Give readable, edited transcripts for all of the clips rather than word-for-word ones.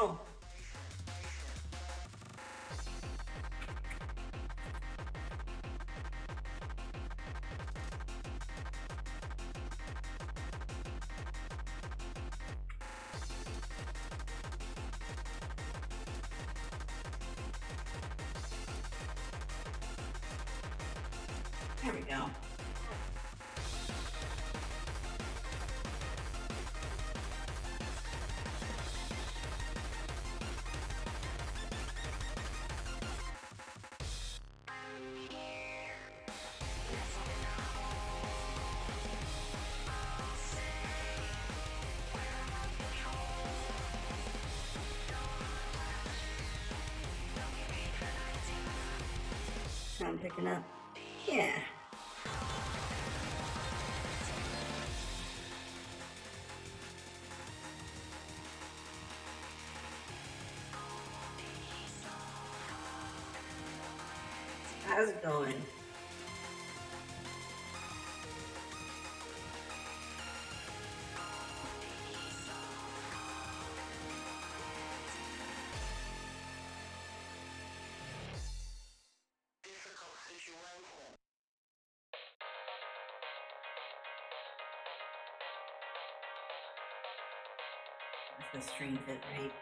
Oh, there we go. So I'm picking up. Yeah. How's it going? That's the stream fit, right?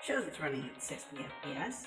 Shows it's running at 60 FPS.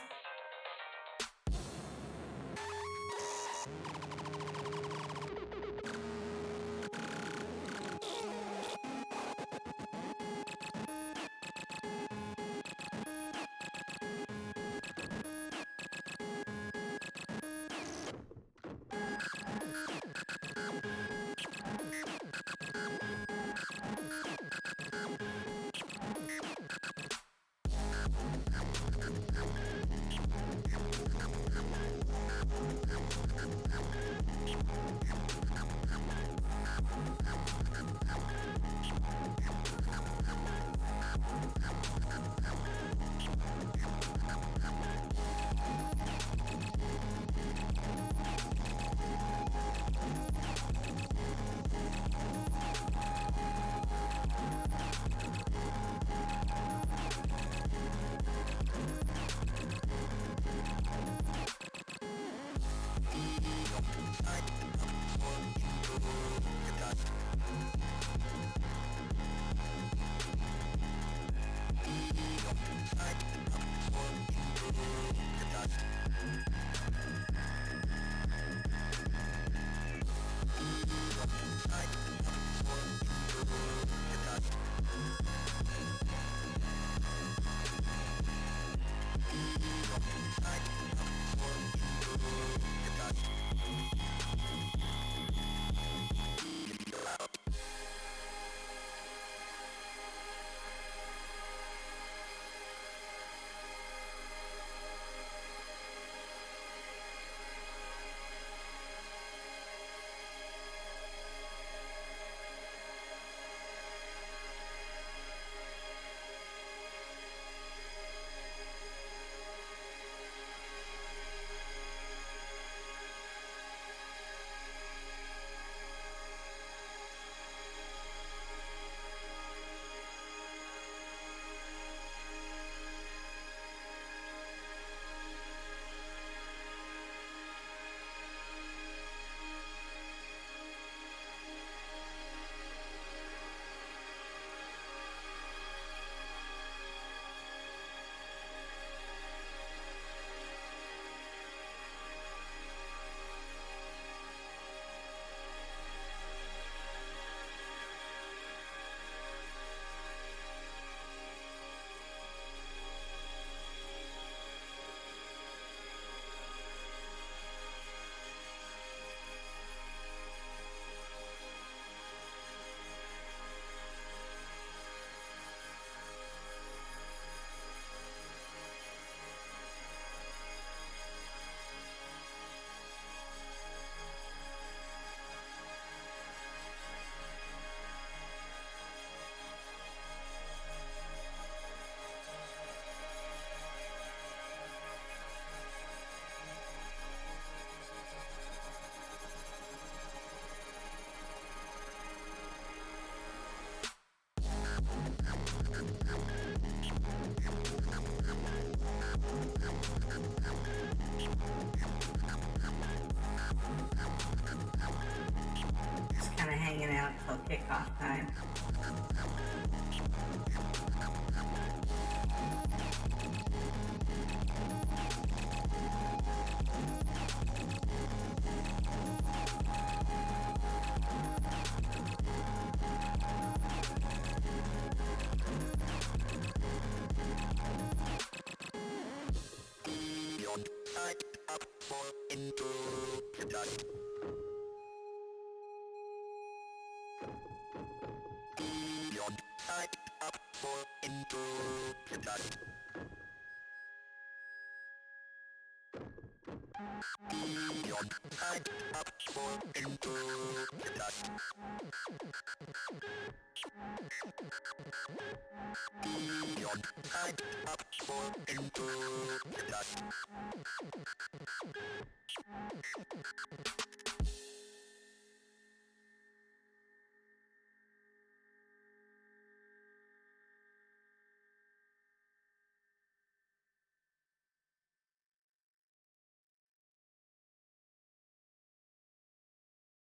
hanging out till kickoff time.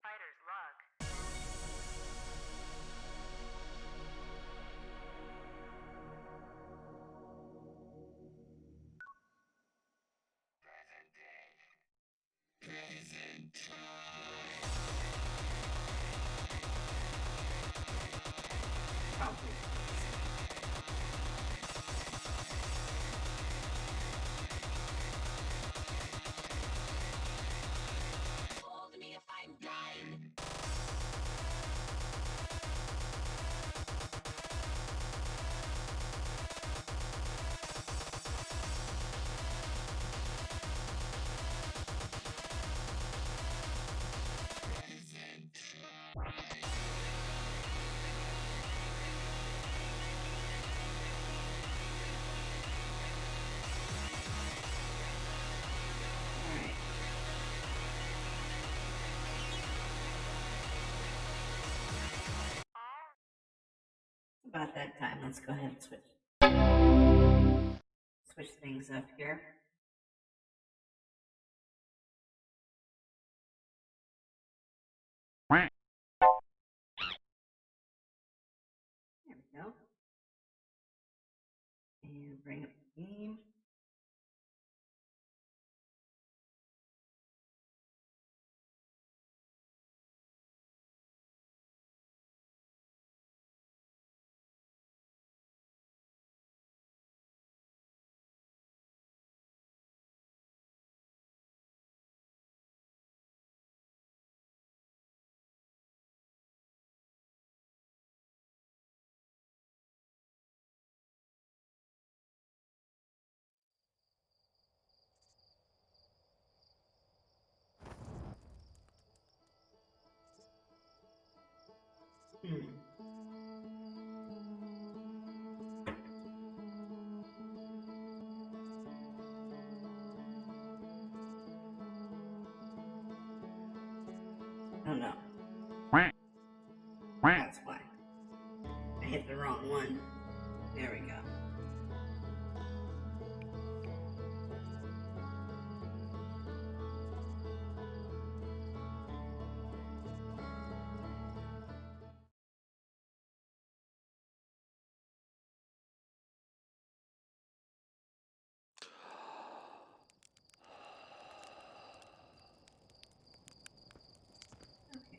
Fighter's log. Probably. Hold me if I'm dying. Alright. About that time, let's go ahead and switch things up here. There we go. And bring up the game. Oh no. That's why. I hit the wrong one. There we go. Okay.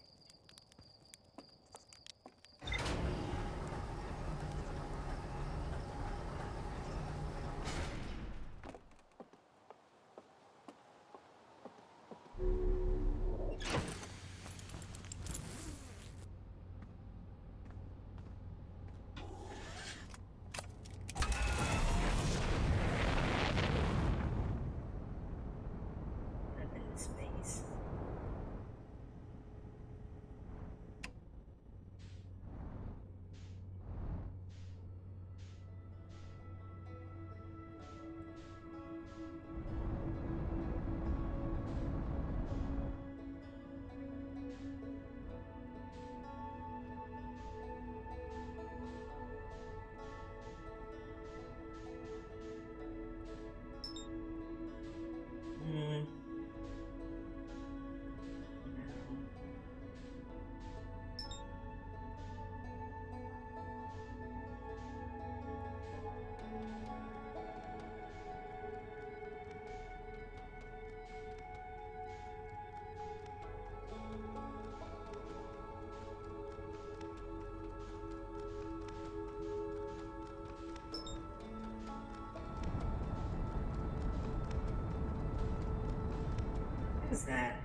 is that?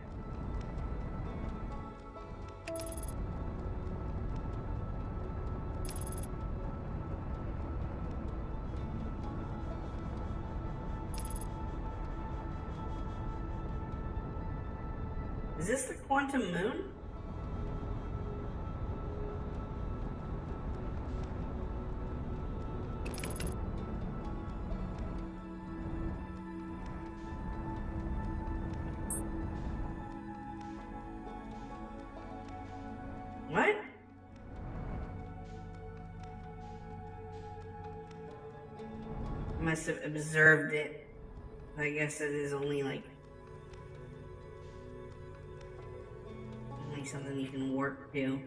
Is this the quantum moon? What? I must have observed it. I guess it is only something you can warp to.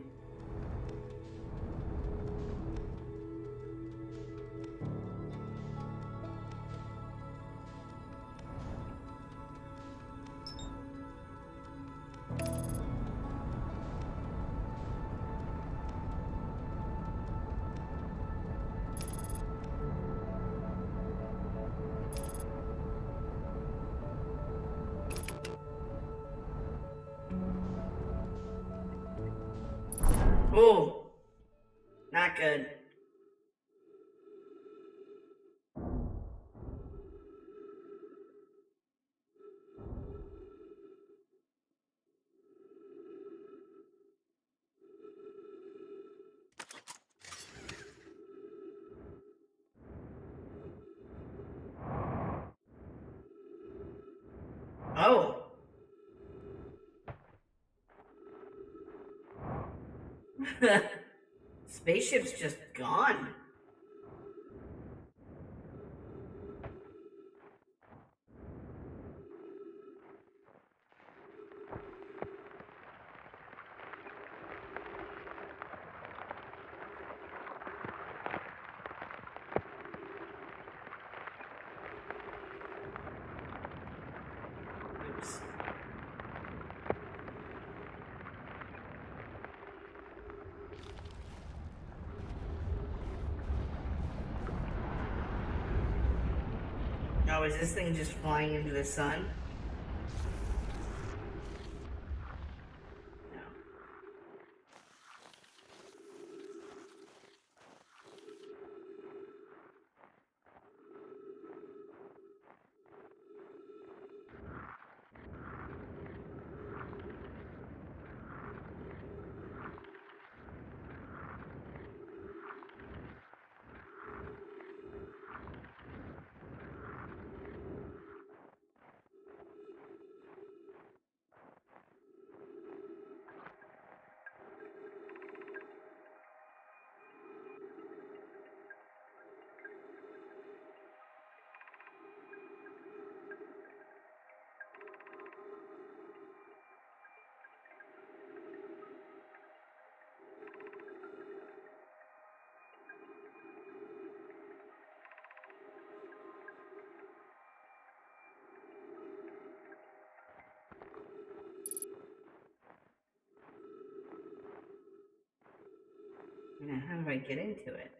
Oh, not good. Oh. Spaceship's just gone. Oops. Oh, is this thing just flying into the sun? No. Now, how do I get into it?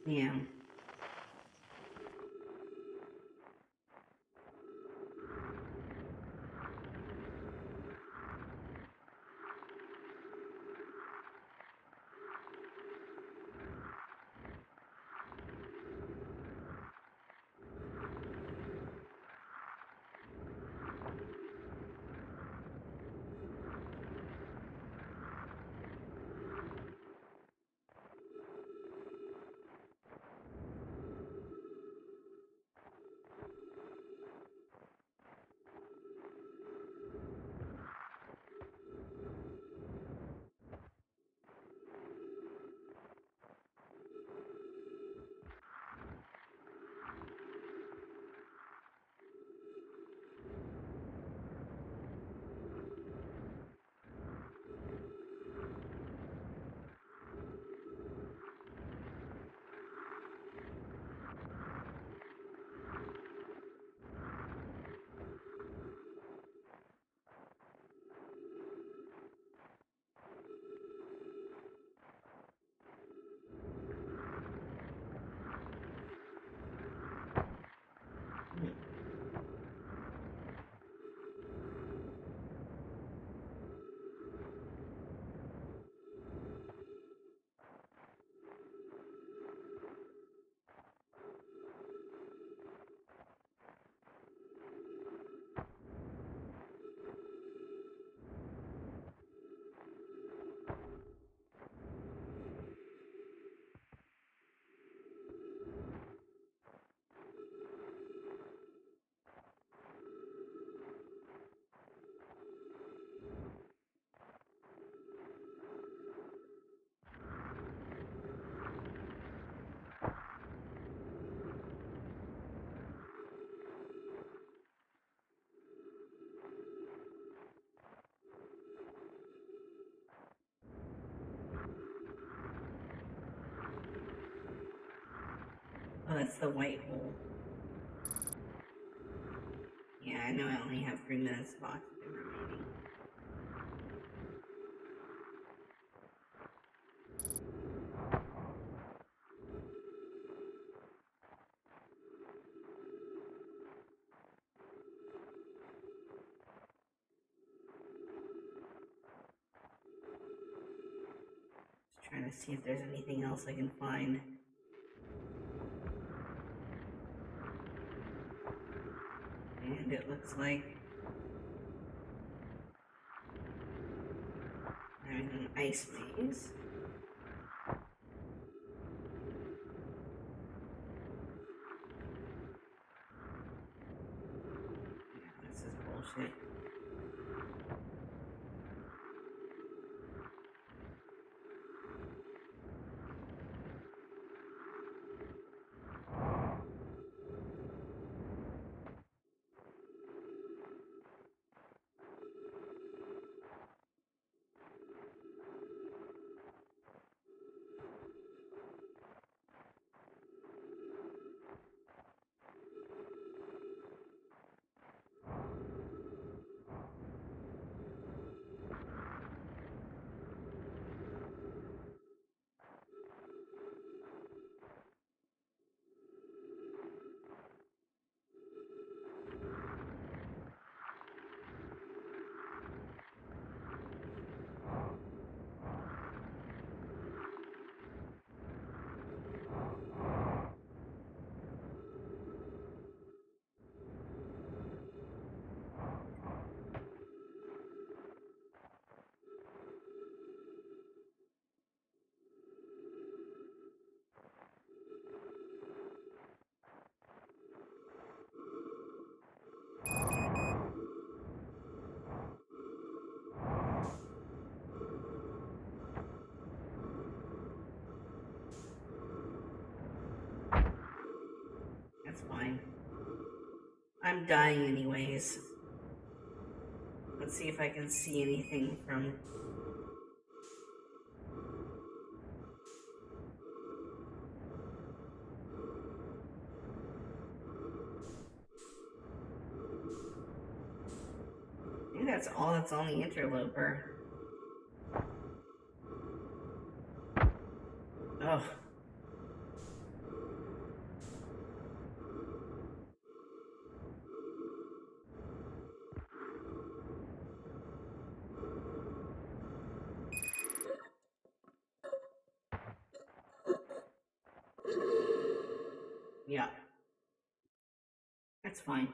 Yeah. that's the white hole. Yeah, I know I only have 3 minutes of oxygen remaining. Just trying to see if there's anything else I can find. And it looks like there's an ice maze. Yeah, this is bullshit. That's fine. I'm dying anyways. Let's see if I can see anything from... I think that's all that's on the interloper. Oh. Yeah. That's fine.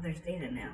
there's data now.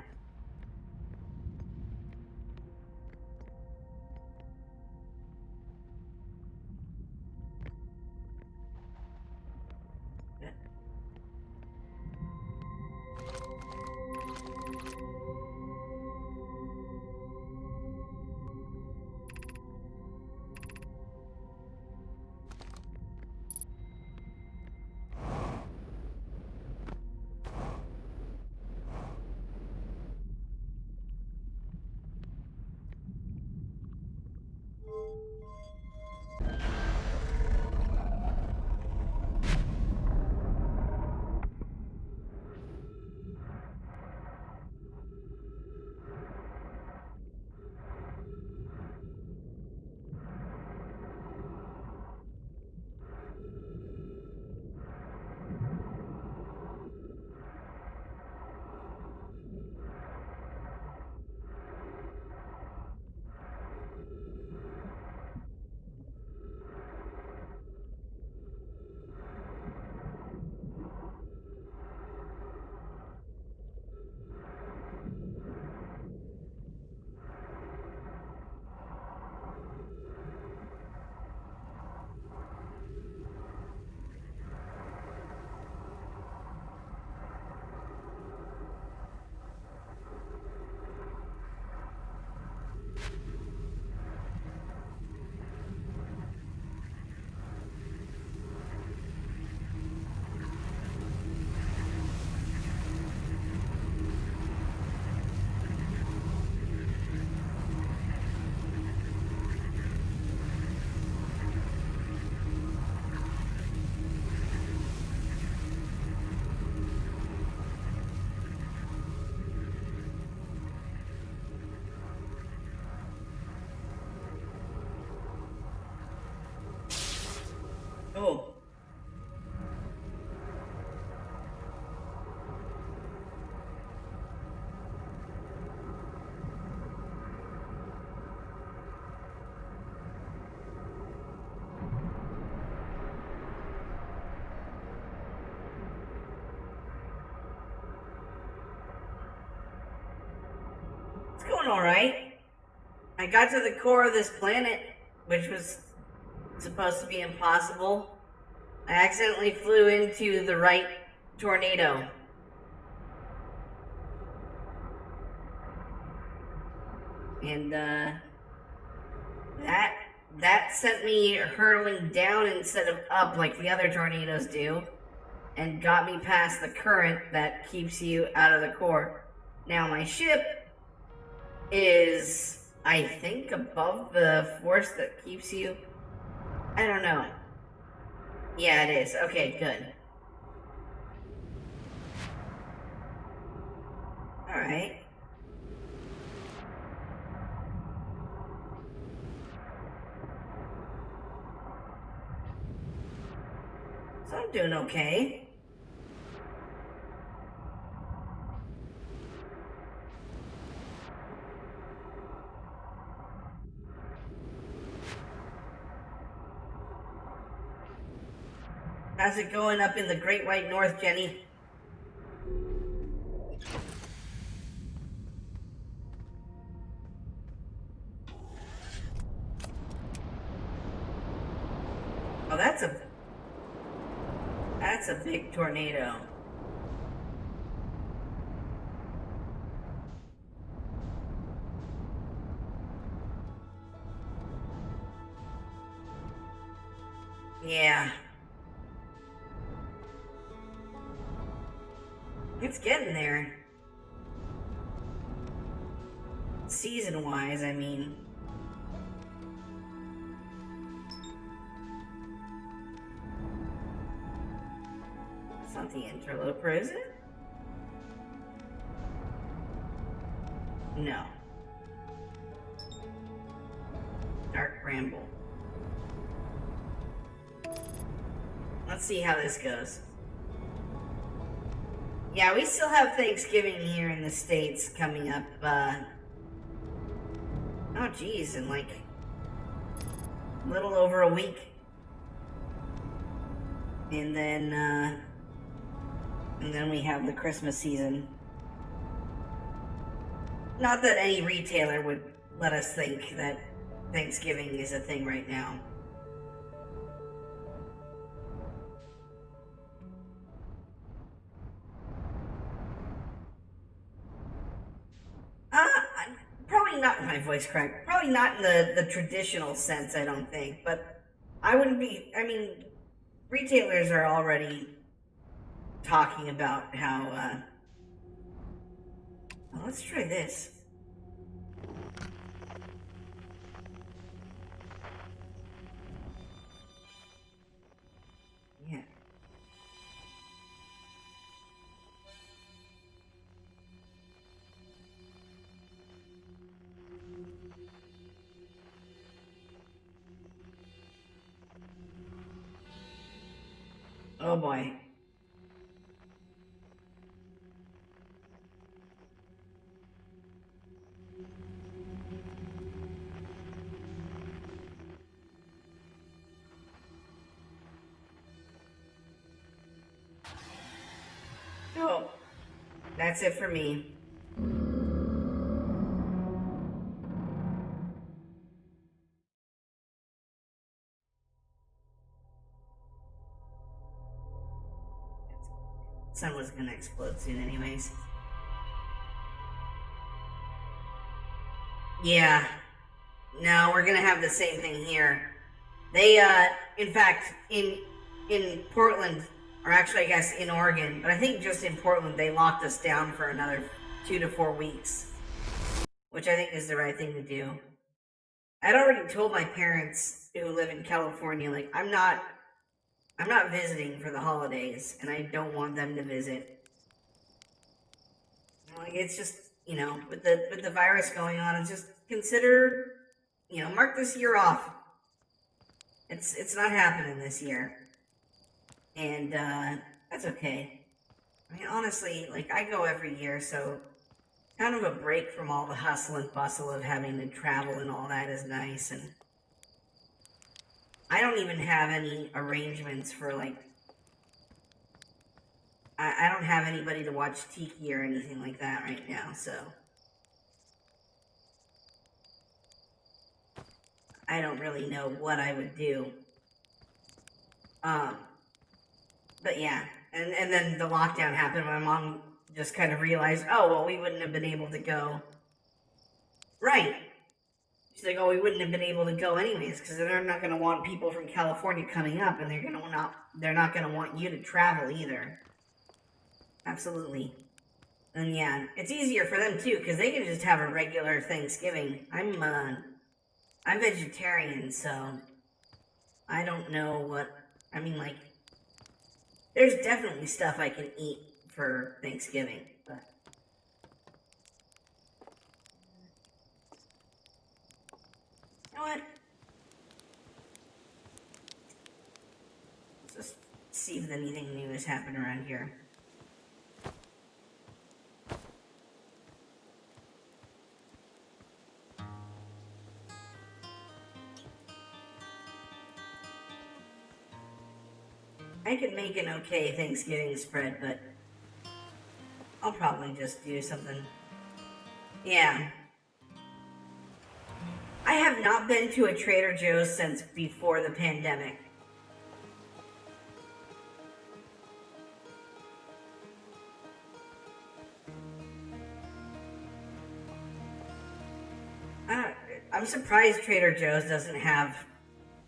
Oh. It's going alright. I got to the core of this planet, which was supposed to be impossible. I accidentally flew into the right tornado. And that sent me hurtling down instead of up like the other tornadoes do, and got me past the current that keeps you out of the core. Now my ship is, I think, above the force that keeps you. I don't know. Yeah, it is. Okay, good. Alright. So I'm doing okay. How's it going up in the Great White North, Jenny? Oh, that's a big tornado. Yeah. It's getting there. Season-wise, I mean. It's not the interloper, is it? No. Dark Bramble. Let's see how this goes. Yeah, we still have Thanksgiving here in the States coming up, oh geez, in like a little over a week. And then we have the Christmas season. Not that any retailer would let us think that Thanksgiving is a thing right now. Probably not in my voice crack. Probably not in the traditional sense, I don't think. But I wouldn't be. I mean, retailers are already talking about how. Well, let's try this. Yeah. Oh boy. Oh, that's it for me. Sun was gonna explode soon, anyways. Yeah. No, we're gonna have the same thing here. They, in fact, in Portland, or actually, I guess in Oregon, but I think just in Portland, they locked us down for another 2 to 4 weeks, which I think is the right thing to do. I'd already told my parents who live in California, like, I'm not visiting for the holidays, and I don't want them to visit. Like, it's just, with the virus going on, it's just consider, mark this year off. It's not happening this year, and that's okay. I mean, honestly, like, I go every year, so kind of a break from all the hustle and bustle of having to travel and all that is nice. And I don't even have any arrangements for, like, I don't have anybody to watch Tiki or anything like that right now, so I don't really know what I would do. Um, but yeah, and then the lockdown happened. My mom just kind of realized, oh well, we wouldn't have been able to go. Right. She's like, oh, we wouldn't have been able to go anyways because they're not going to want people from California coming up, and they're not going to want you to travel either. Absolutely. And yeah, it's easier for them too because they can just have a regular Thanksgiving. I'm vegetarian, so I don't know what. I mean, like, there's definitely stuff I can eat for Thanksgiving, but you know what? Let's just see if anything new has happened around here. I could make an okay Thanksgiving spread, but I'll probably just do something. Yeah. I have not been to a Trader Joe's since before the pandemic. I, I'm surprised Trader Joe's doesn't have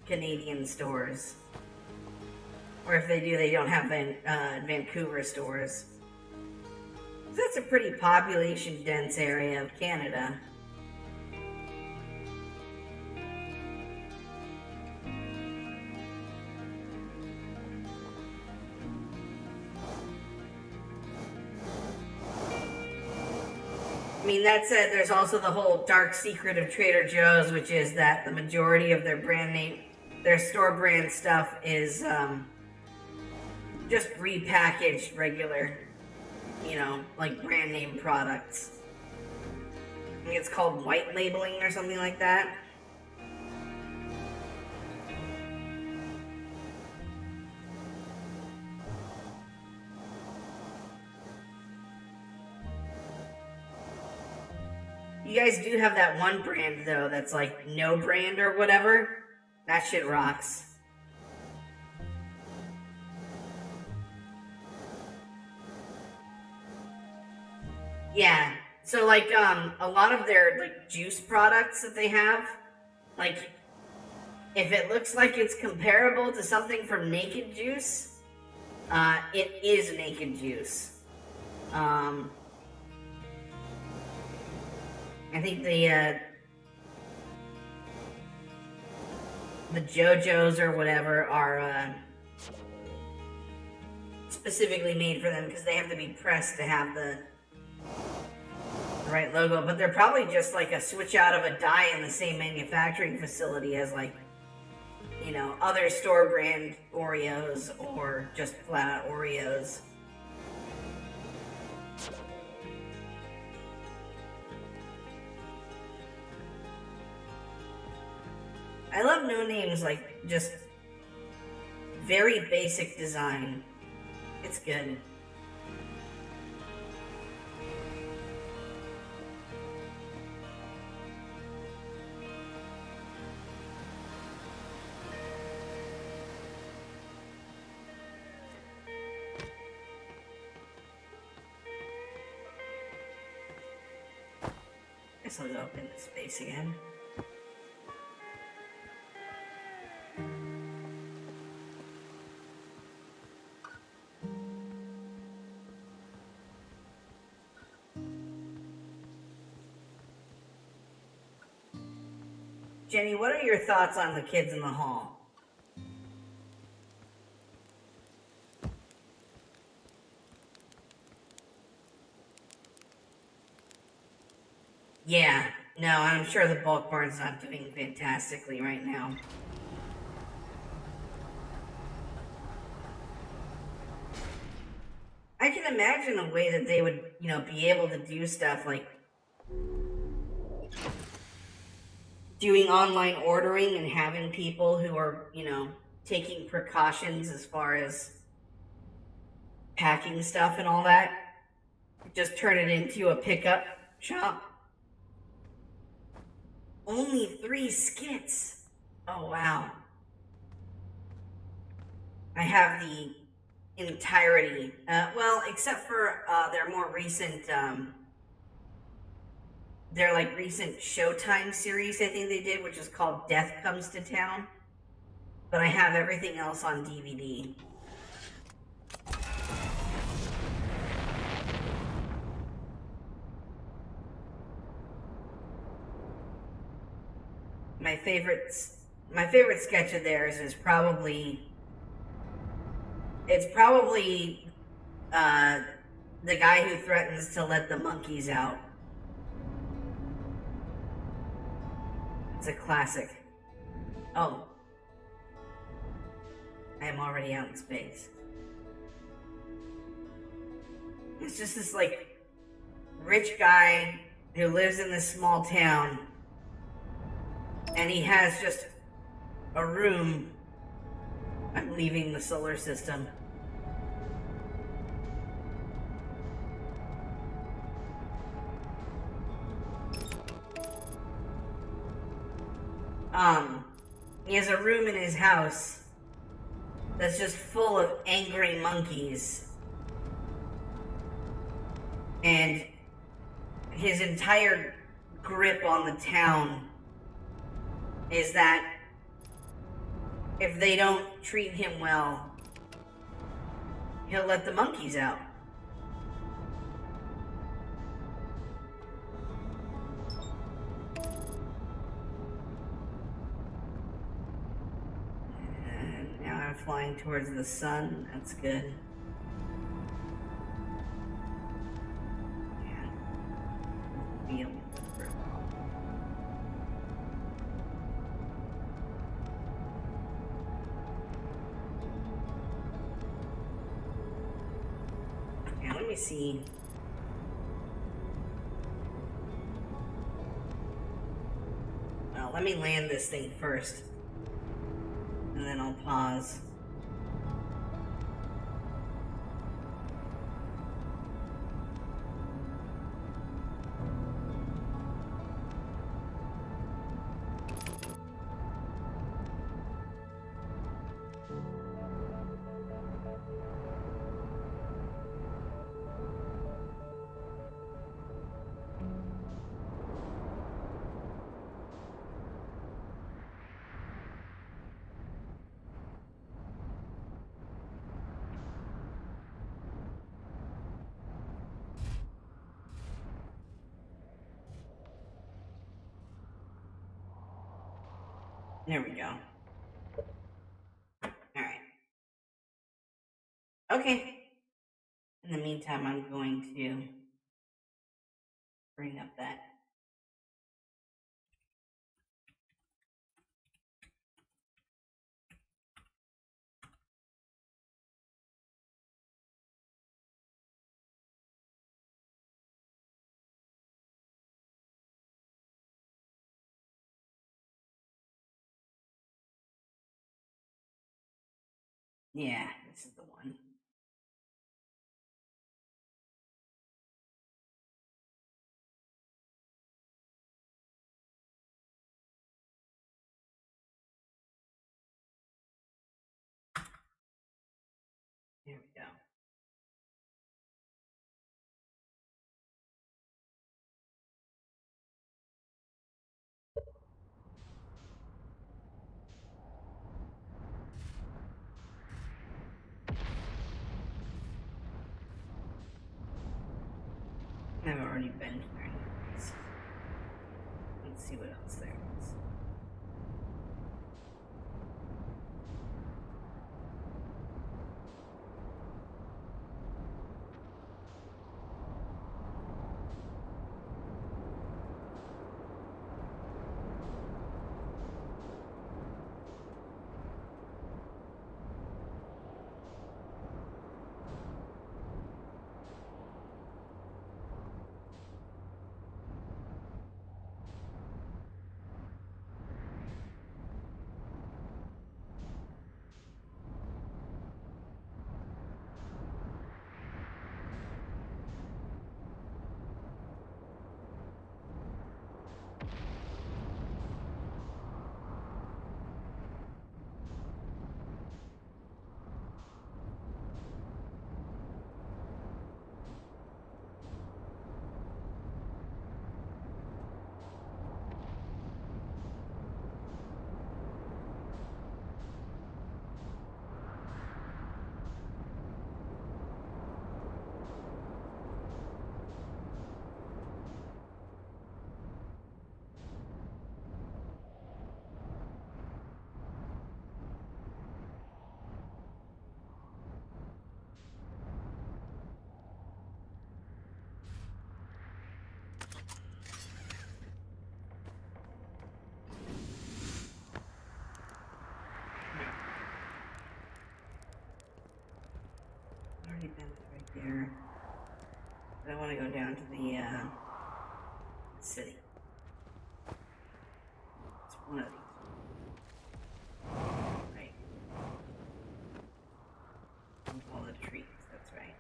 Canadian stores. Or if they do, they don't have Vancouver stores. That's a pretty population dense area of Canada. I mean, that said, there's also the whole dark secret of Trader Joe's, which is that the majority of their brand name, their store brand stuff is just repackaged regular, like brand name products. I think it's called white labeling or something like that. You guys do have that one brand though that's like no brand or whatever. That shit rocks. Yeah. So like a lot of their like juice products that they have, like if it looks like it's comparable to something from Naked Juice, it is Naked Juice. I think the JoJo's or whatever are specifically made for them because they have to be pressed to have the right logo. But they're probably just like a switch out of a die in the same manufacturing facility as like, you know, other store brand Oreos or just flat out Oreos. I love No Name's like just very basic design. It's good. Guess I'll go up into space again. Jenny, what are your thoughts on the kids in the hall? Yeah, no, I'm sure the bulk barn's not doing fantastically right now. I can imagine a way that they would, you know, be able to do stuff like doing online ordering and having people who are, you know, taking precautions as far as packing stuff and all that. Just turn it into a pickup shop. Only 3 skits. Oh, wow. I have the entirety. Well, except for their more recent, their like recent Showtime series I think they did, which is called Death Comes to Town. But I have everything else on DVD. My favorite sketch of theirs is probably the guy who threatens to let the monkeys out. It's a classic. Oh, I am already out in space. It's just this like rich guy who lives in this small town. And he has just a room. I'm leaving the solar system. He has a room in his house that's just full of angry monkeys. And his entire grip on the town is that if they don't treat him well, he'll let the monkeys out. And now I'm flying towards the sun. That's good. Yeah. Feel for a while. Let me see. Well, let me land this thing first. And then I'll pause. There we go. Alright. Okay. In the meantime, I'm going to bring up that. Yeah, this is the one. There we go. I've already been here. Let's see what else there is. Already been right there. But I want to go down to the city. It's one of these. Right. All the trees, that's right.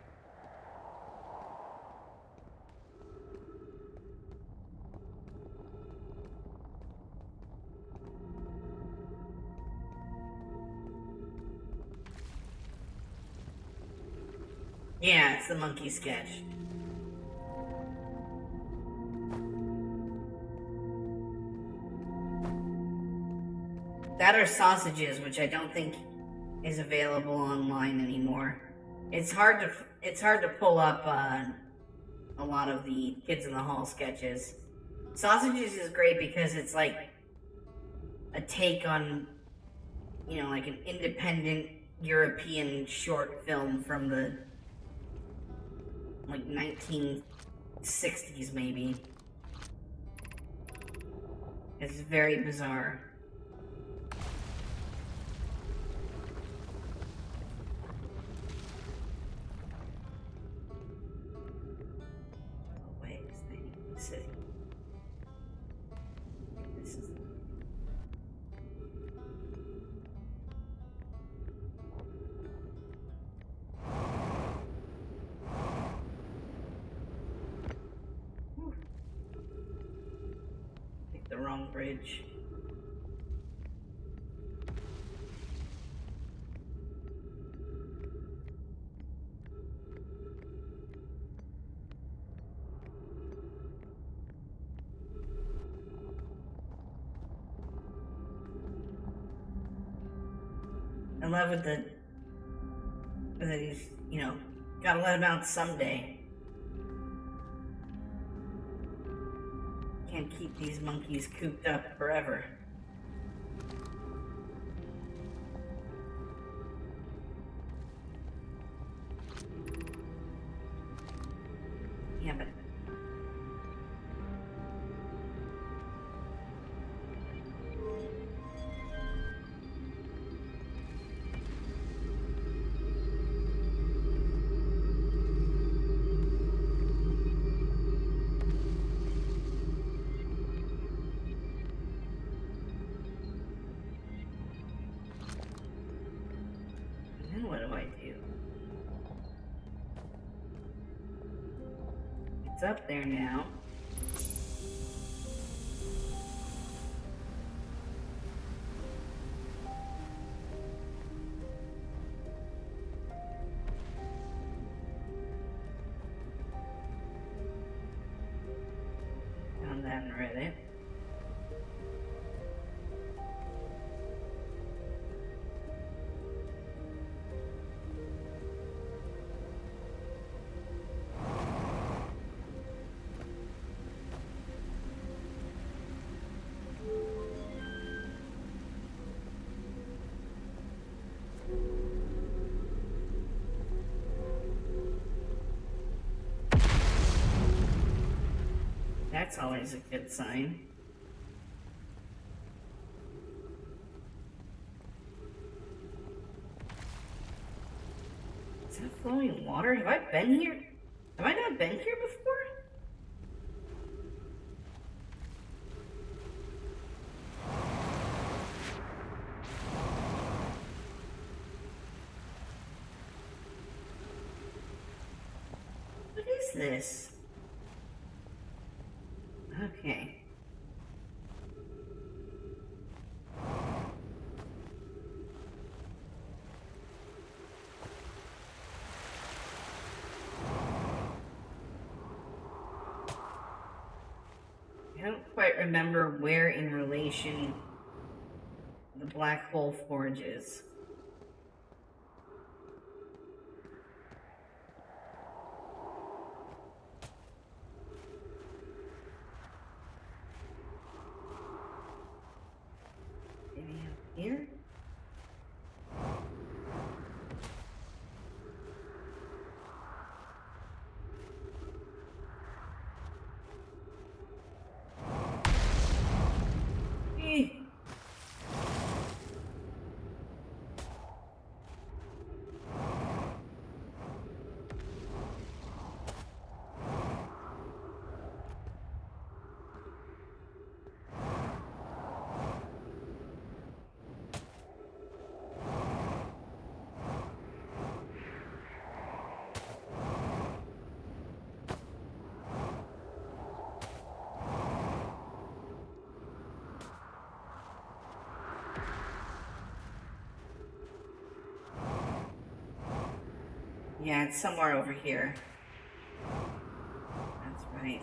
Yeah, it's the monkey sketch. That or sausages, which I don't think is available online anymore. It's hard to pull up a lot of the Kids in the Hall sketches. Sausages is great because it's like a take on, like an independent European short film from the like 1960s maybe. It's very bizarre. Wait, the city. This is. Picked the wrong bridge. I love it that he's, gotta let him out someday. Can't keep these monkeys cooped up forever. up there now. Found that in Reddit. That's always a good sign. Is that flowing water? Have I been here? Have I not been here before? What is this? Okay. I don't quite remember where in relation the Black Hole Forge is. Maybe up here? Eh. Yeah, it's somewhere over here. That's right.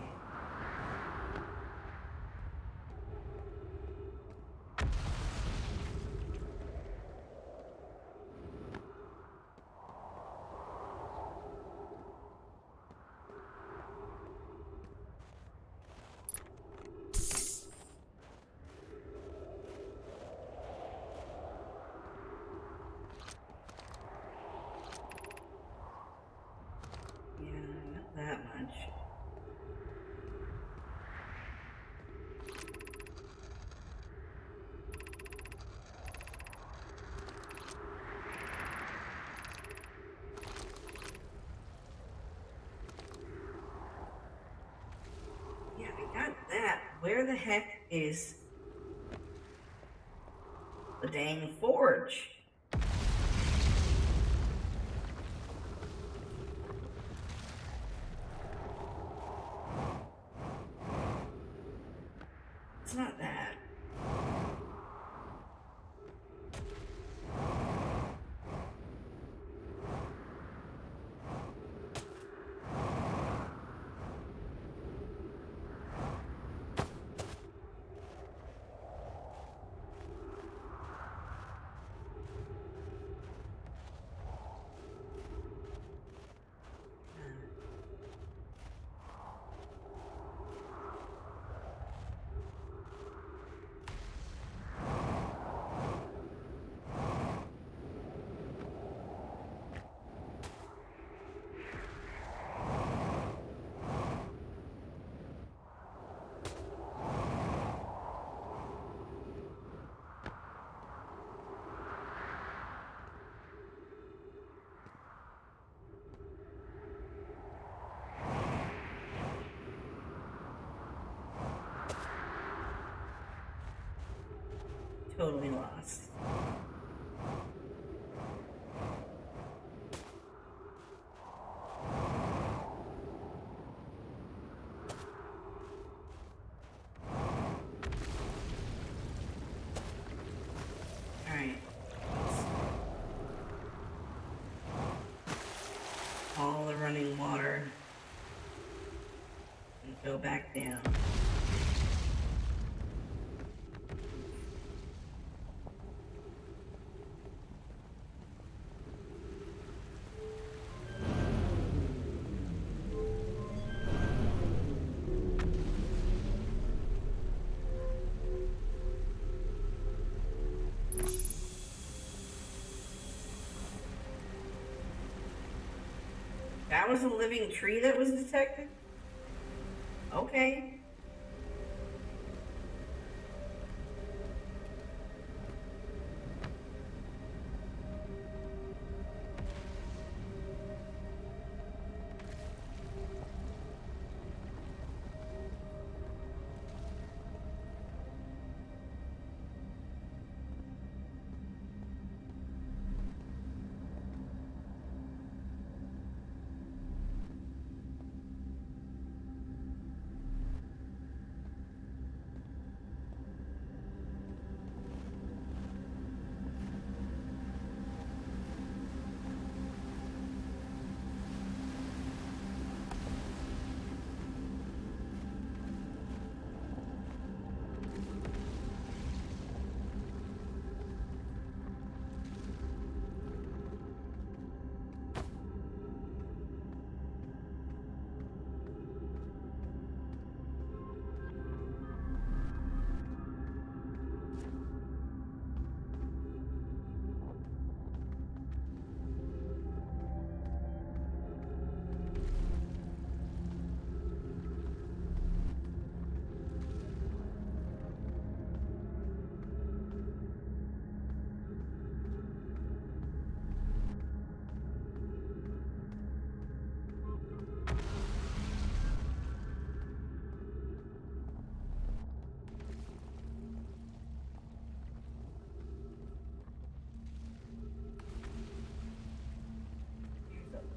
Yeah, not that much. Yeah, I got that. Where the heck is the dang forge? It's not that. Totally lost. That was a living tree that was detected? Okay.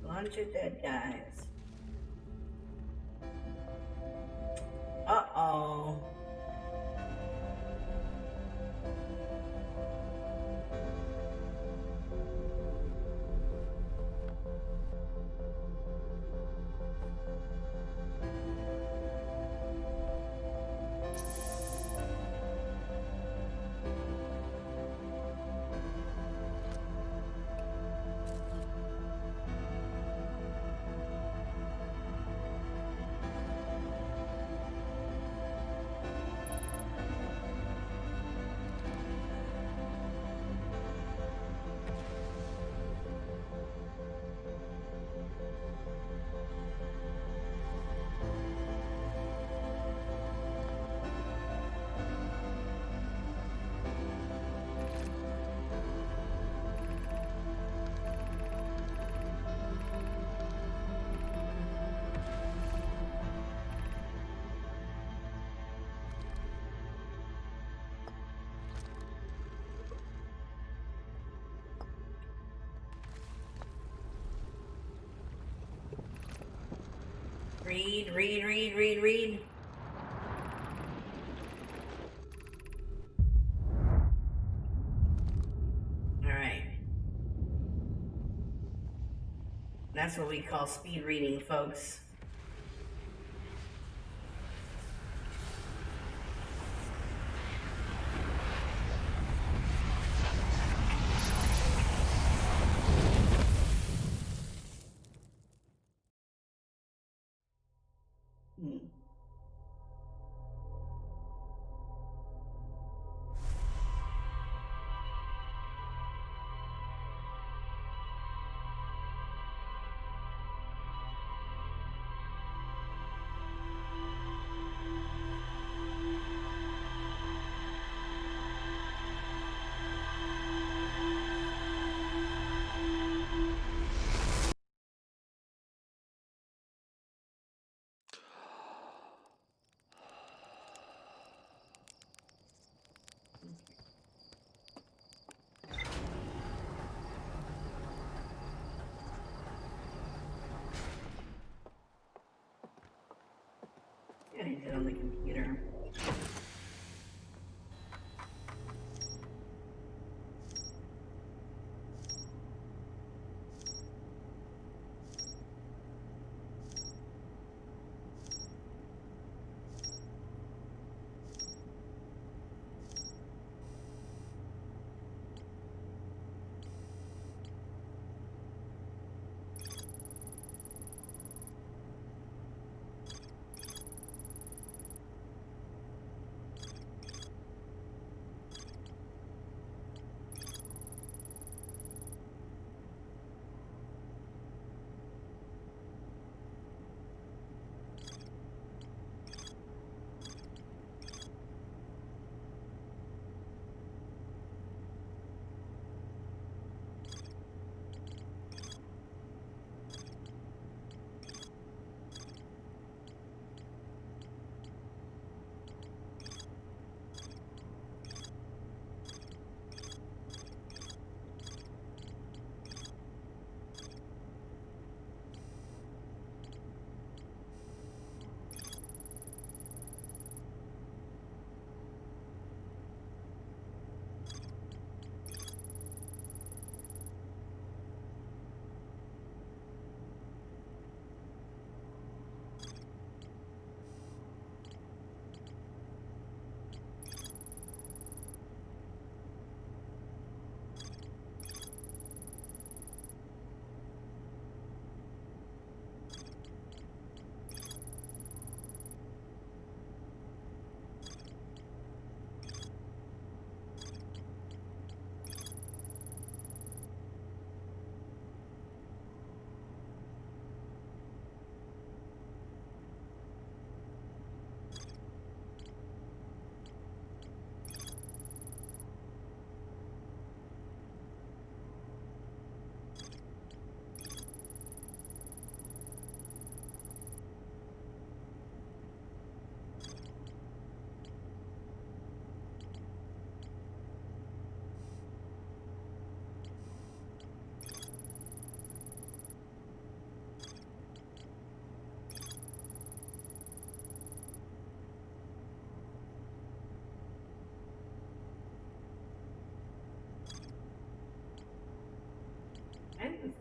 Bunch of dead guys. Uh-oh. Read, read, read, read, read. Alright. That's what we call speed reading, folks. I did it on the computer.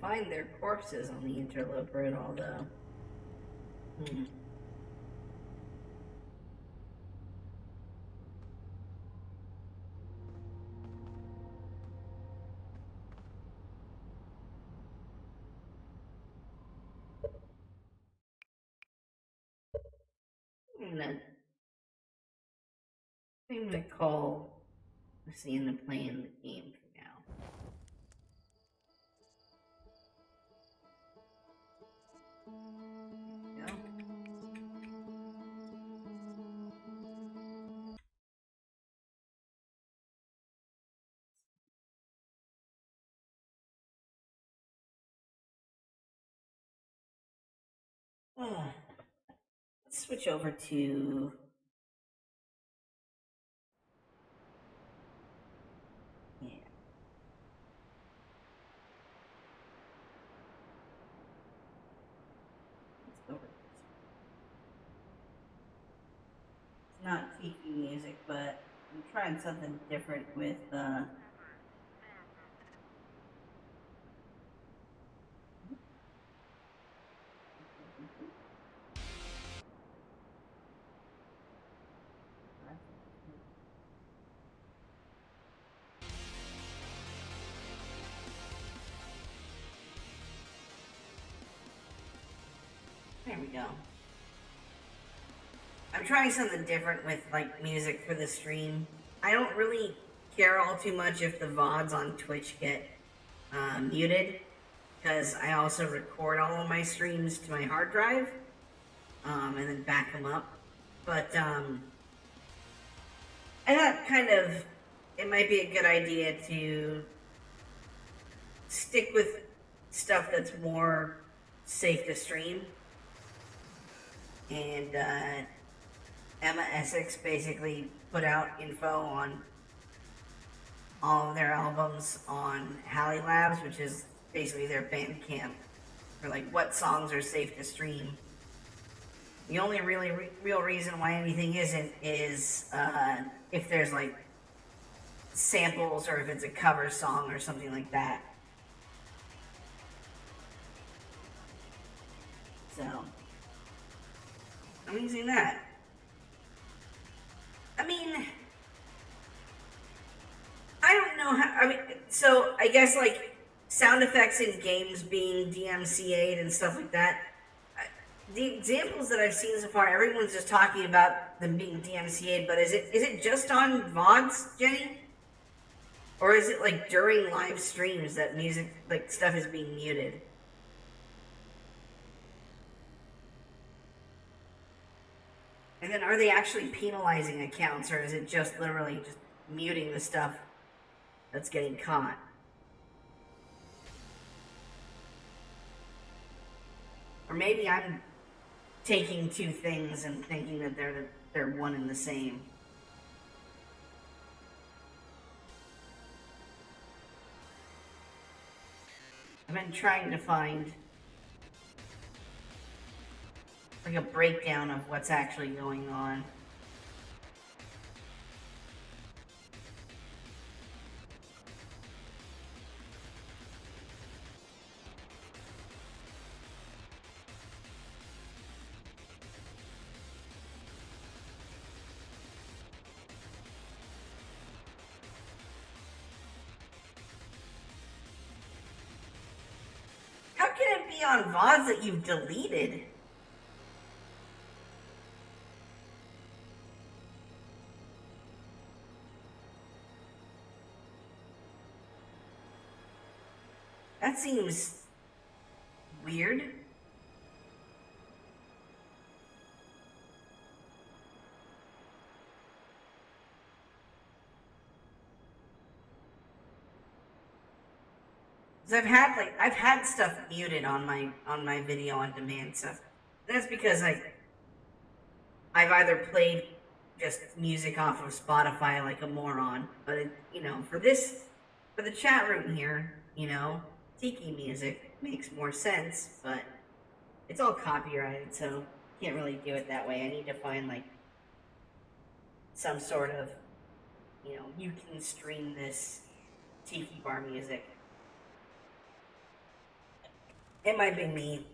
find their corpses on the interloper at all, though. I'm gonna call seeing the playing the game for now. There we go. Let's switch over to let's go. It's not tiki music, but I'm trying something different with there we go. I'm trying something different with like music for the stream. I don't really care all too much if the VODs on Twitch get muted, because I also record all of my streams to my hard drive and then back them up. But I thought kind of it might be a good idea to stick with stuff that's more safe to stream. And Emma Essex basically put out info on all of their albums on Halley Labs, which is basically their Bandcamp for like what songs are safe to stream. The only really real reason why anything isn't is if there's like samples or if it's a cover song or something like that. So I'm using that. I mean, I don't know how. I mean, so I guess like sound effects in games being DMCA'd and stuff like that. The examples that I've seen so far, everyone's just talking about them being DMCA'd. But is it just on VODs, Jenny, or is it like during live streams that music like stuff is being muted? And then are they actually penalizing accounts, or is it just literally just muting the stuff that's getting caught? Or maybe I'm taking two things and thinking that they're one and the same. I've been trying to find like a breakdown of what's actually going on. How can it be on VODs that you've deleted? That seems weird. Because I've had stuff muted on my video on demand stuff. That's because I've either played just music off of Spotify like a moron, but for the chat room here, tiki music makes more sense, but it's all copyrighted, so can't really do it that way. I need to find like some sort of, you can stream this tiki bar music. It might be me.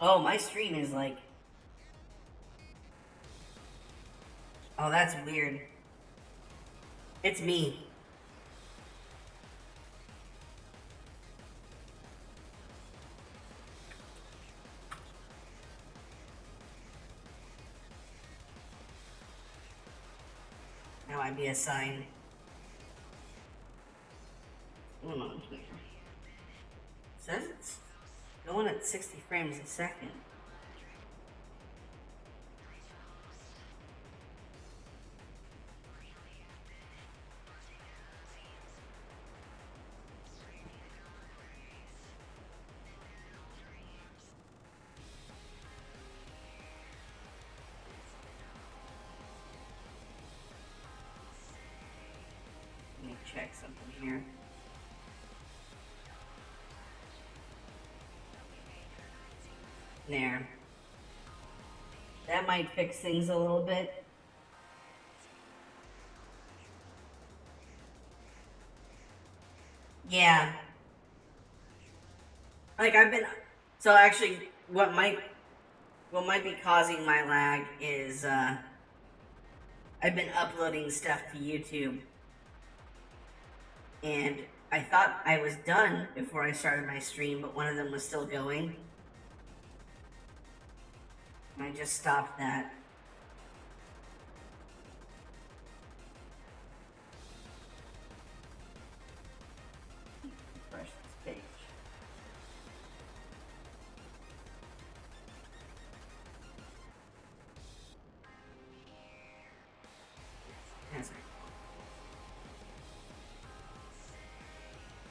Oh, my stream is like... Oh, that's weird. It's me. That might be a sign. What's going on here? It says it's going at 60 frames a second. Let me check something here. There. That might fix things a little bit. Yeah. Like I've been so actually what might be causing my lag is I've been uploading stuff to YouTube and I thought I was done before I started my stream, but one of them was still going. And I just stopped that. Refresh this page.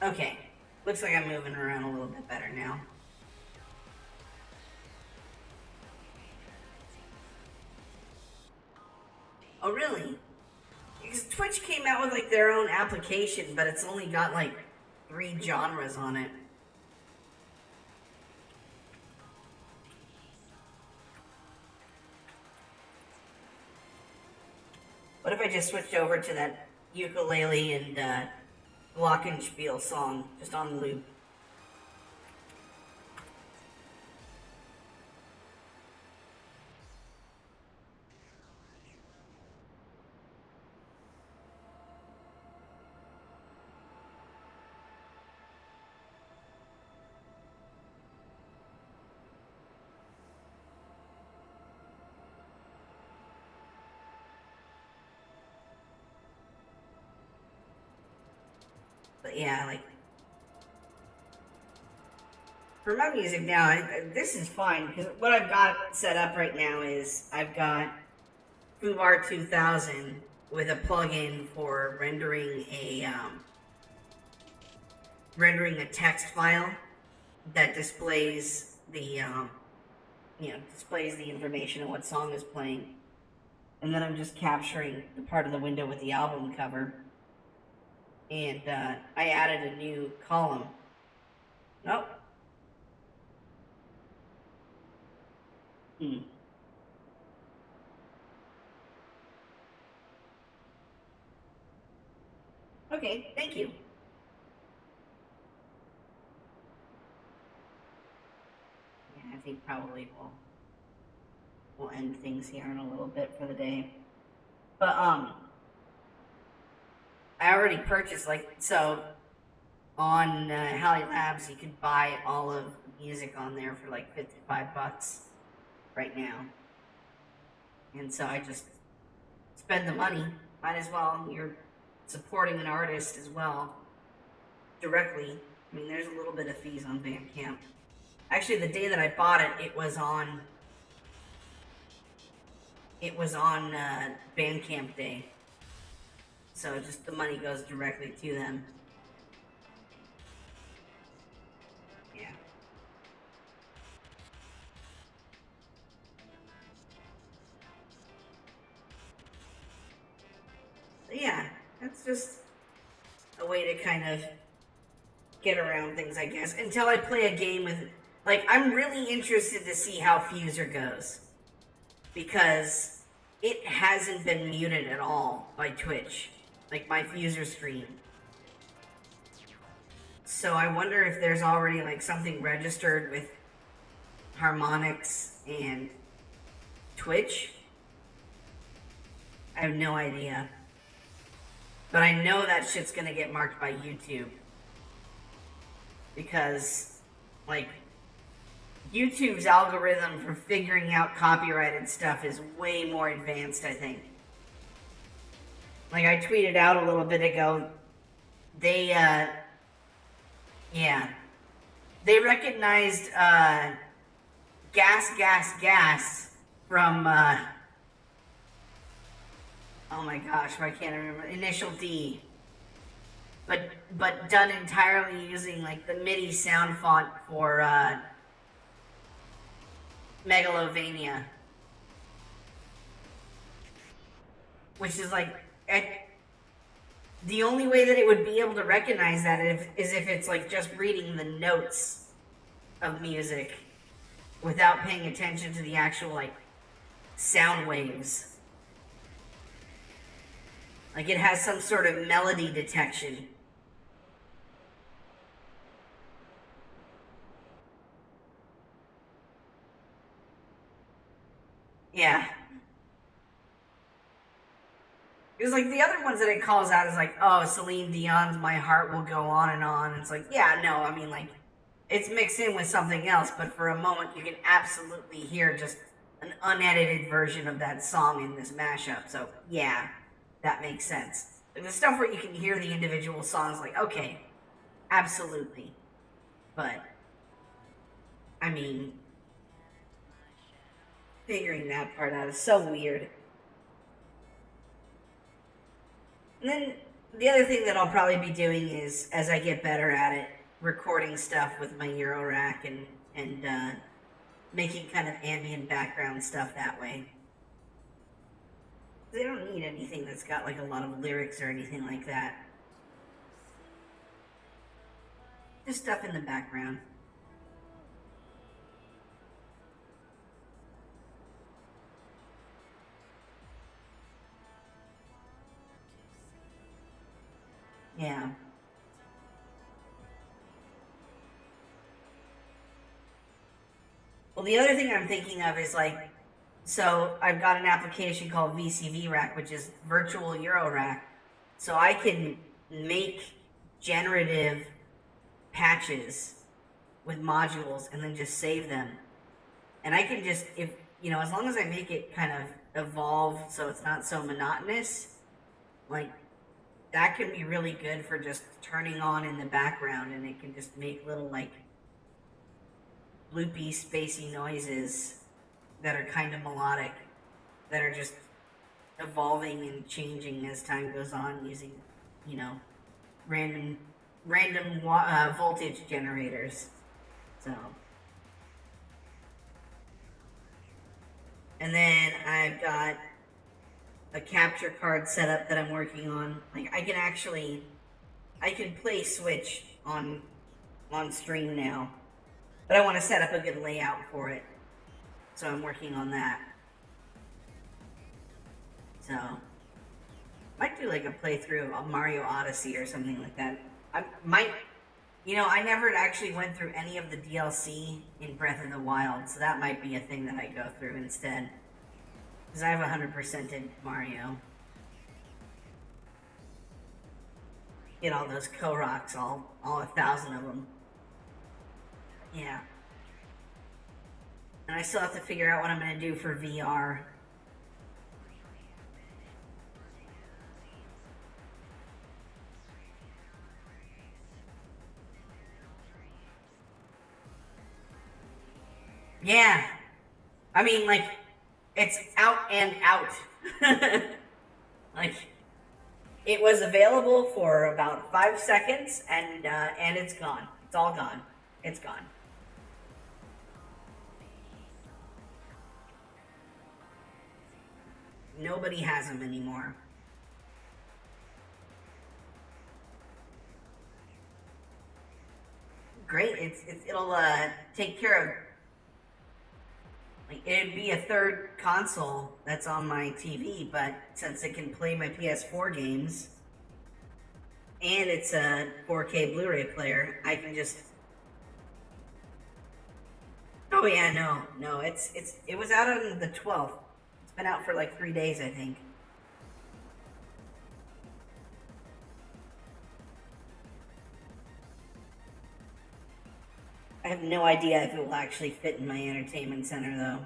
Okay. Looks like I'm moving around a little bit better now. Oh, really? Because Twitch came out with like their own application, but it's only got like 3 genres on it. What if I just switched over to that ukulele and glockenspiel song just on loop? But yeah, like for my music now, this is fine because what I've got set up right now is I've got Foobar 2000 with a plugin for rendering a text file that displays the displays the information of what song is playing, and then I'm just capturing the part of the window with the album cover. And I added a new column. Nope. Okay, thank you. Yeah, I think probably we'll end things here in a little bit for the day. But I already purchased on Halley Labs you can buy all of the music on there for like $55 right now. And so I just spend the money. Might as well. You're supporting an artist as well directly. I mean, there's a little bit of fees on Bandcamp. Actually, the day that I bought it, it was on Bandcamp Day. So just the money goes directly to them. Yeah. But yeah, that's just a way to kind of get around things, I guess. Until I play a game with, like, I'm really interested to see how Fuser goes. Because it hasn't been muted at all by Twitch. like my Fuser stream. So I wonder if there's already like something registered with Harmonix and Twitch. I have no idea. But I know that shit's gonna get marked by YouTube. Because, like, YouTube's algorithm for figuring out copyrighted stuff is way more advanced, I think. Like, I tweeted out a little bit ago, they recognized, gas from, oh my gosh, I can't remember, Initial D. But done entirely using, like, the MIDI sound font for, Megalovania. Which is, like, the only way that it would be able to recognize that is if it's, like, just reading the notes of music without paying attention to the actual, like, sound waves. Like, it has some sort of melody detection. Yeah. Because, like, the other ones that it calls out is like, oh, Celine Dion's My Heart Will Go On and On. And it's like, yeah, no, I mean, like, it's mixed in with something else, but for a moment you can absolutely hear just an unedited version of that song in this mashup. So, yeah, that makes sense. Like, the stuff where you can hear the individual songs, like, okay, absolutely. But, I mean, figuring that part out is so weird. And then the other thing that I'll probably be doing is, as I get better at it, recording stuff with my Eurorack and making kind of ambient background stuff that way. They don't need anything that's got like a lot of lyrics or anything like that. Just stuff in the background. Yeah. Well, the other thing I'm thinking of is like, so I've got an application called VCV Rack, which is Virtual Euro Rack. So I can make generative patches with modules and then just save them. And I can just, if, you know, as long as I make it kind of evolve so it's not so monotonous, like, that can be really good for just turning on in the background, and it can just make little, like, loopy, spacey noises that are kind of melodic, that are just evolving and changing as time goes on using, you know, random voltage generators. So, and then I've got a capture card setup that I'm working on. Like, I can play Switch on stream now, but I want to set up a good layout for it, so I'm working on that. So, might do like a playthrough of Mario Odyssey or something like that. I might, you know, I never actually went through any of the DLC in Breath of the Wild, so that might be a thing that I go through instead. Because I have 100% in Mario. Get all those Koroks, all 1,000 of them. Yeah. And I still have to figure out what I'm going to do for VR. Yeah. I mean, like, it's out and out. Like, it was available for about 5 seconds, and it's gone. It's all gone. It's gone. Nobody has them anymore. Great. It'll take care of. Like, it'd be a third console that's on my TV, but since it can play my PS4 games, and it's a 4K Blu-ray player, I can just. Oh yeah, no, it was out on the 12th. It's been out for like 3 days, I think. I have no idea if it will actually fit in my entertainment center, though.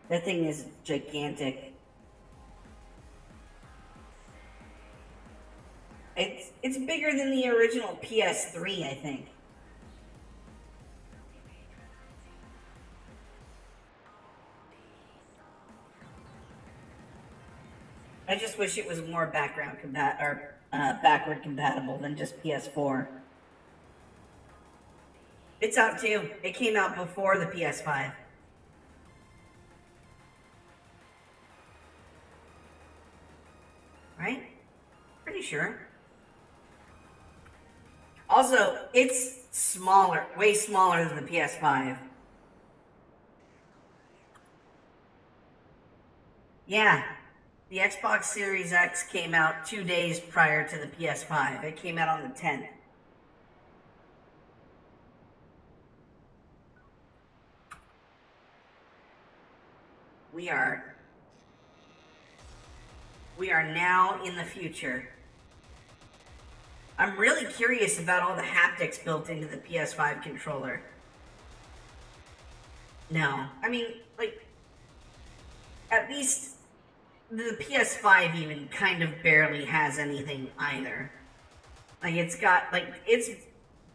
That thing is gigantic. It's bigger than the original PS3, I think. I just wish it was more backward compatible than just PS4. It's out too. It came out before the PS5. Right? Pretty sure. Also, it's smaller, way smaller than the PS5. Yeah, the Xbox Series X came out 2 days prior to the PS5. It came out on the 10th. We are now in the future. I'm really curious about all the haptics built into the PS5 controller. No, I mean, like, at least the PS5 even kind of barely has anything either. Like, it's got, like, its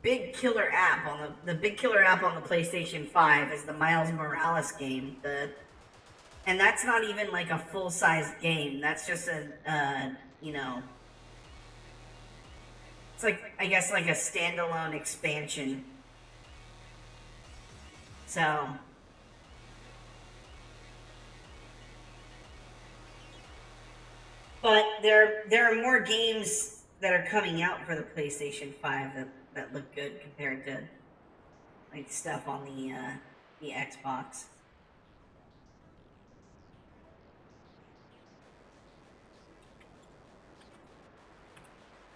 big killer app on the big killer app on the PlayStation 5 is the Miles Morales game. And that's not even like a full-sized game. That's just it's like, I guess, like a standalone expansion. So, but there are more games that are coming out for the PlayStation 5 that look good compared to like stuff on the Xbox.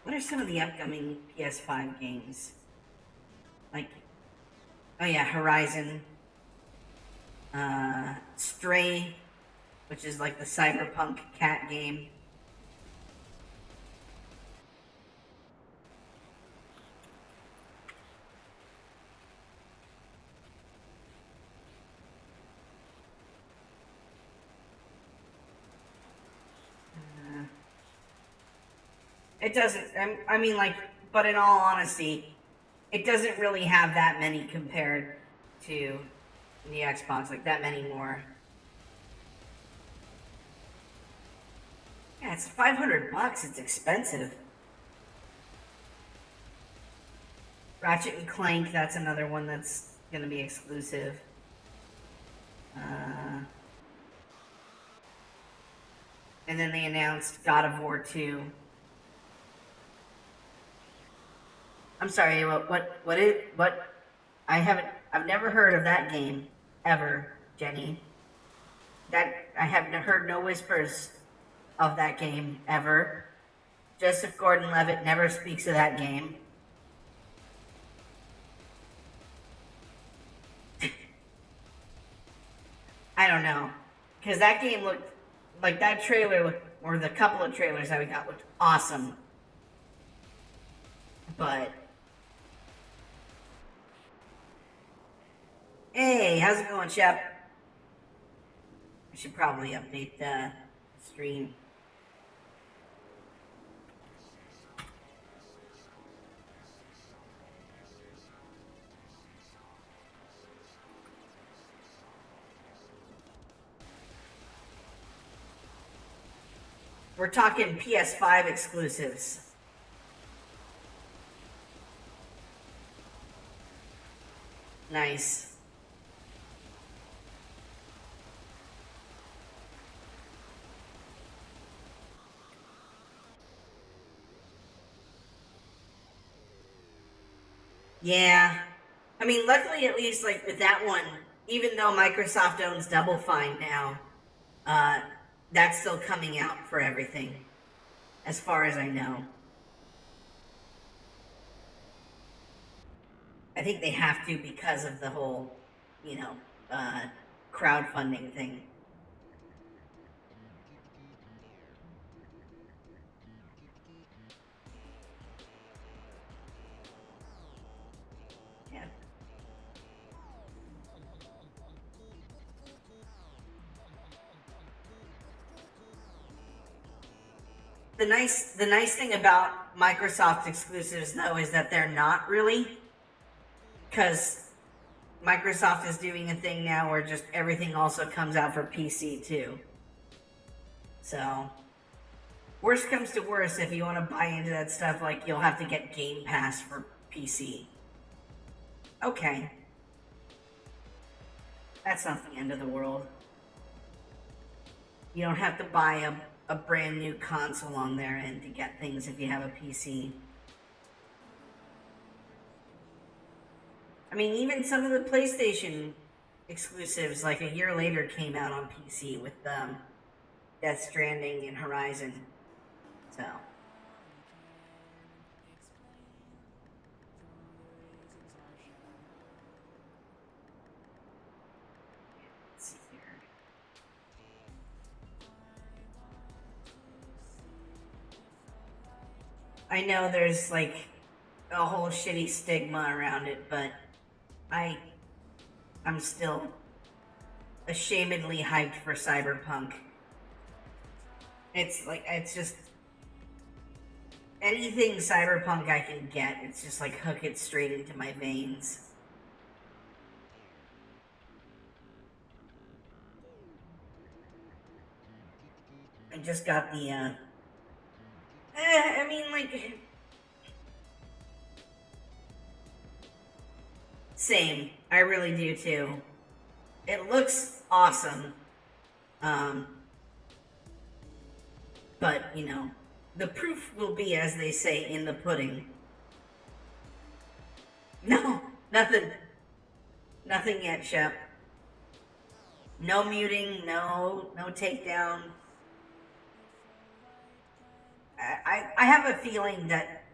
What are some of the upcoming PS5 games? Like, oh yeah, Horizon, Stray, which is like the cyberpunk cat game. It doesn't. I mean, like, but in all honesty, it doesn't really have that many compared to the Xbox. Like that many more. Yeah, it's $500. It's expensive. Ratchet and Clank. That's another one that's gonna be exclusive. And then they announced God of War 2. I'm sorry, what? I've never heard of that game, ever, Jenny. I have heard no whispers of that game, ever. Joseph Gordon-Levitt never speaks of that game. I don't know. Because that game looked, like that trailer looked, or the couple of trailers that we got looked awesome. But hey, how's it going, Shep? I should probably update the stream. We're talking PS5 exclusives. Nice. Yeah. I mean, luckily, at least, like, with that one, even though Microsoft owns Double Fine now, uh, that's still coming out for everything, as far as I know. I think they have to because of the whole, you know, uh, crowdfunding thing. Yeah. The nice thing about Microsoft exclusives though is that they're not really, because Microsoft is doing a thing now where just everything also comes out for PC too. So, worst comes to worst, if you want to buy into that stuff, like you'll have to get Game Pass for PC. Okay. That's not the end of the world. You don't have to buy a brand new console on their end to get things if you have a PC. I mean, even some of the PlayStation exclusives, like a year later, came out on PC with Death Stranding and Horizon. So. Let's see here. I know there's like a whole shitty stigma around it, but I'm still ashamedly hyped for Cyberpunk. It's just anything Cyberpunk I can get, it's just like hook it straight into my veins. I just got the I mean, like, same. I really do too. It looks awesome. Um, but, you know, the proof will be, as they say, in the pudding. No, nothing. Nothing yet, Shep. No muting, no takedown. I have a feeling that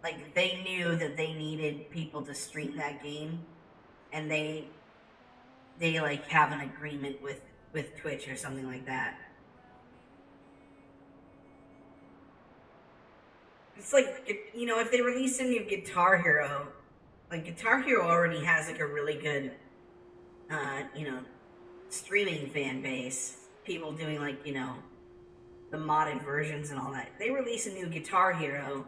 like they knew that they needed people to stream that game, and they like have an agreement with Twitch or something like that. It's like, you know, if they release a new Guitar Hero, like Guitar Hero already has like a really good you know, streaming fan base. People doing like, you know, the modded versions and all that. If they release a new Guitar Hero,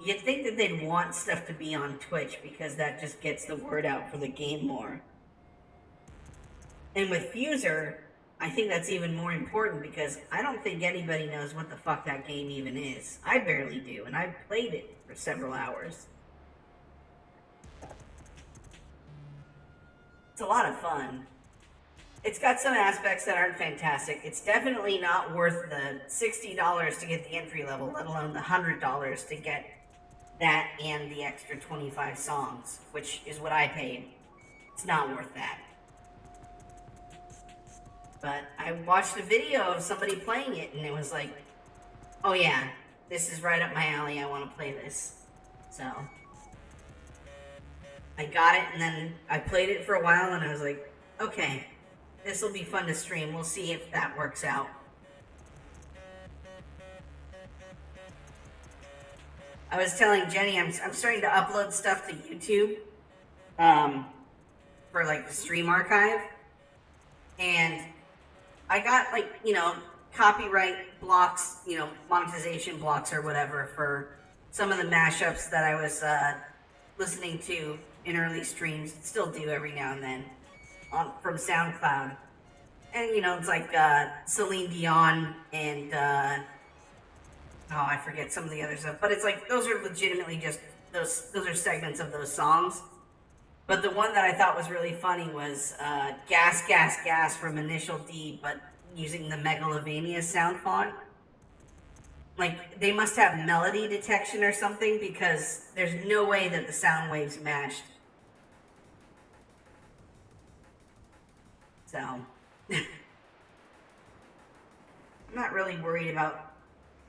you'd think that they'd want stuff to be on Twitch because that just gets the word out for the game more. And with Fuser, I think that's even more important because I don't think anybody knows what the fuck that game even is. I barely do, and I've played it for several hours. It's a lot of fun. It's got some aspects that aren't fantastic. It's definitely not worth the $60 to get the entry level, let alone the $100 to get that and the extra 25 songs, which is what I paid. It's not worth that. But I watched a video of somebody playing it, and it was like, oh yeah, this is right up my alley. I want to play this. So I got it, and then I played it for a while, and I was like, okay, this will be fun to stream. We'll see if that works out. I was telling Jenny I'm starting to upload stuff to YouTube for like the stream archive. And I got like, you know, copyright blocks, you know, monetization blocks or whatever for some of the mashups that I was listening to in early streams. Still do every now and then from SoundCloud. And, you know, it's like Celine Dion and, oh, I forget some of the other stuff. But it's like, those are legitimately just, those are segments of those songs. But the one that I thought was really funny was Gas, Gas, Gas from Initial D, but using the Megalovania sound font. Like, they must have melody detection or something because there's no way that the sound waves matched. So, I'm not really worried about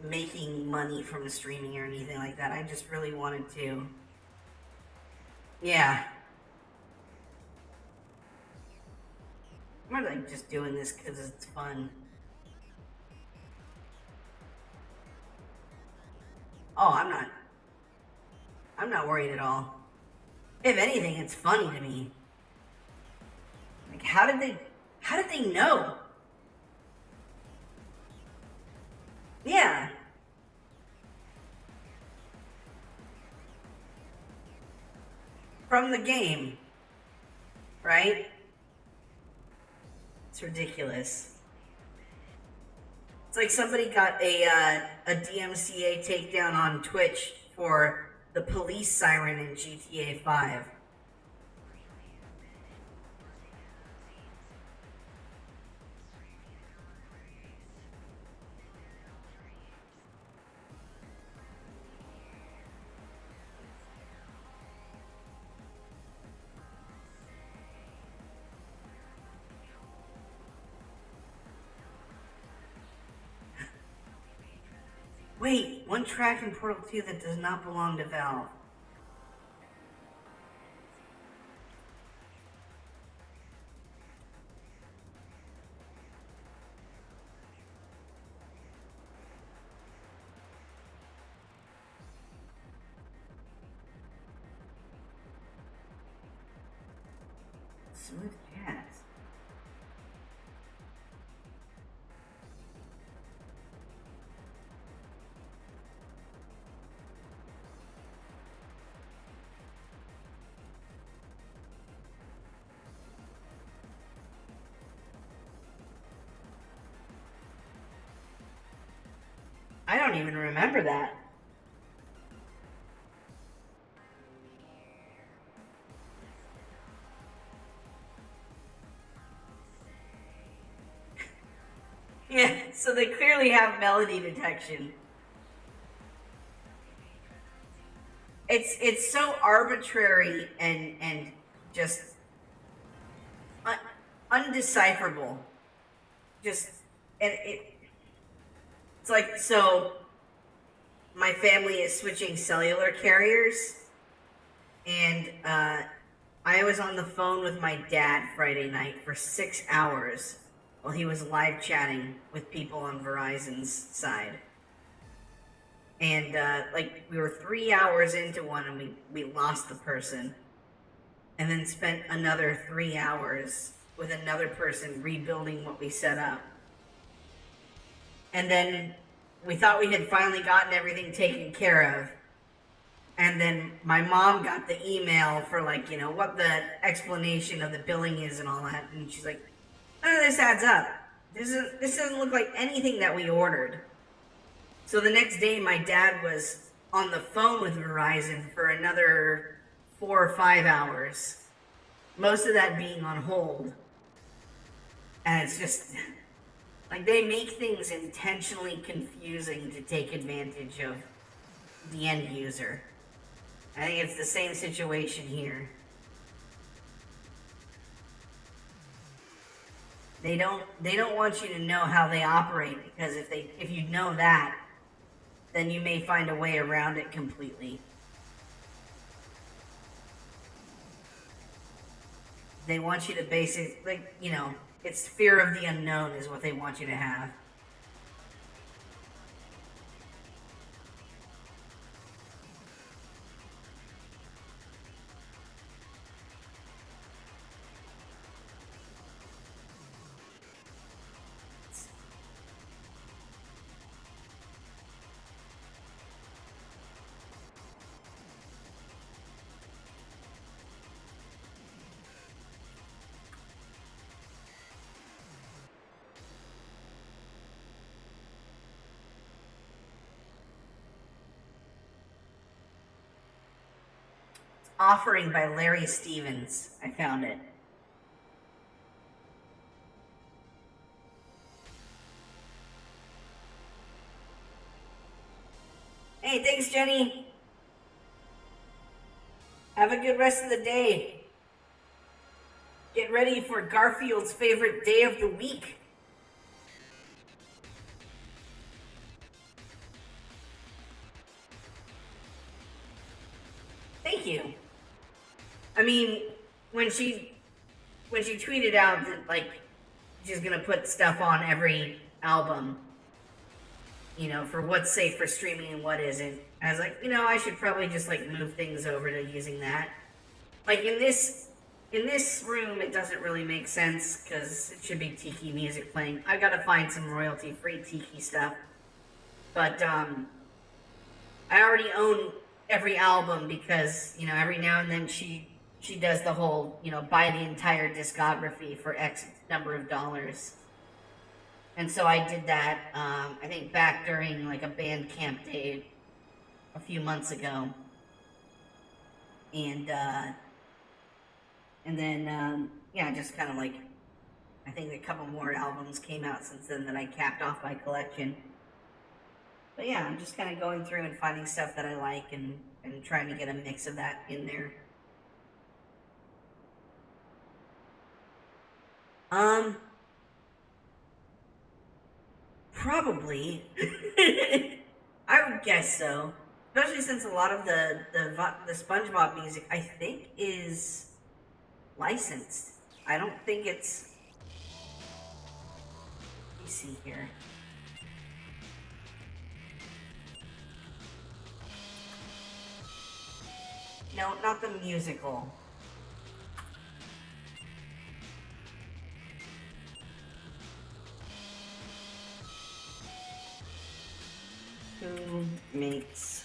making money from streaming or anything like that. I just really wanted to Yeah. I'm like just doing this because it's fun. Oh, I'm not worried at all. If anything, it's funny to me. Like, how did they know? Yeah. From the game, right? It's ridiculous. It's like somebody got a DMCA takedown on Twitch for the police siren in GTA 5. Wait, one track in Portal 2 that does not belong to Valve. Smooth jazz. I don't even remember that. Yeah, so they clearly have melody detection. It's so arbitrary and just un- undecipherable. Just and it's like so. My family is switching cellular carriers, and I was on the phone with my dad Friday night for 6 hours while he was live chatting with people on Verizon's side. And like we were 3 hours into one, and we lost the person, and then spent another 3 hours with another person rebuilding what we set up. And then we thought we had finally gotten everything taken care of. And then my mom got the email for like, you know, what the explanation of the billing is and all that. And she's like, none of this adds up. This doesn't look like anything that we ordered. So the next day my dad was on the phone with Verizon for another 4 or 5 hours. Most of that being on hold. And it's just like they make things intentionally confusing to take advantage of the end user. I think it's the same situation here. They don't want you to know how they operate, because if you know that, then you may find a way around it completely. They want you to basically, like, you know, it's fear of the unknown is what they want you to have. Offering by Larry Stevens. I found it. Hey, thanks, Jenny. Have a good rest of the day. Get ready for Garfield's favorite day of the week. Thank you. I mean, when she tweeted out that like she's gonna put stuff on every album, you know, for what's safe for streaming and what isn't, I was like, you know, I should probably just like move things over to using that. Like in this room, it doesn't really make sense because it should be Tiki music playing. I gotta find some royalty-free Tiki stuff, but I already own every album because you know every now and then she does the whole you know buy the entire discography for X number of dollars, and so I did that. I think back during like a band camp day a few months ago, and then yeah, just kind of like I think a couple more albums came out since then that I capped off my collection. But yeah, I'm just kind of going through and finding stuff that I like and trying to get a mix of that in there. Probably. I would guess so. Especially since a lot of the SpongeBob music I think is licensed. I don't think it's. Let me see here. No, not the musical. Who makes...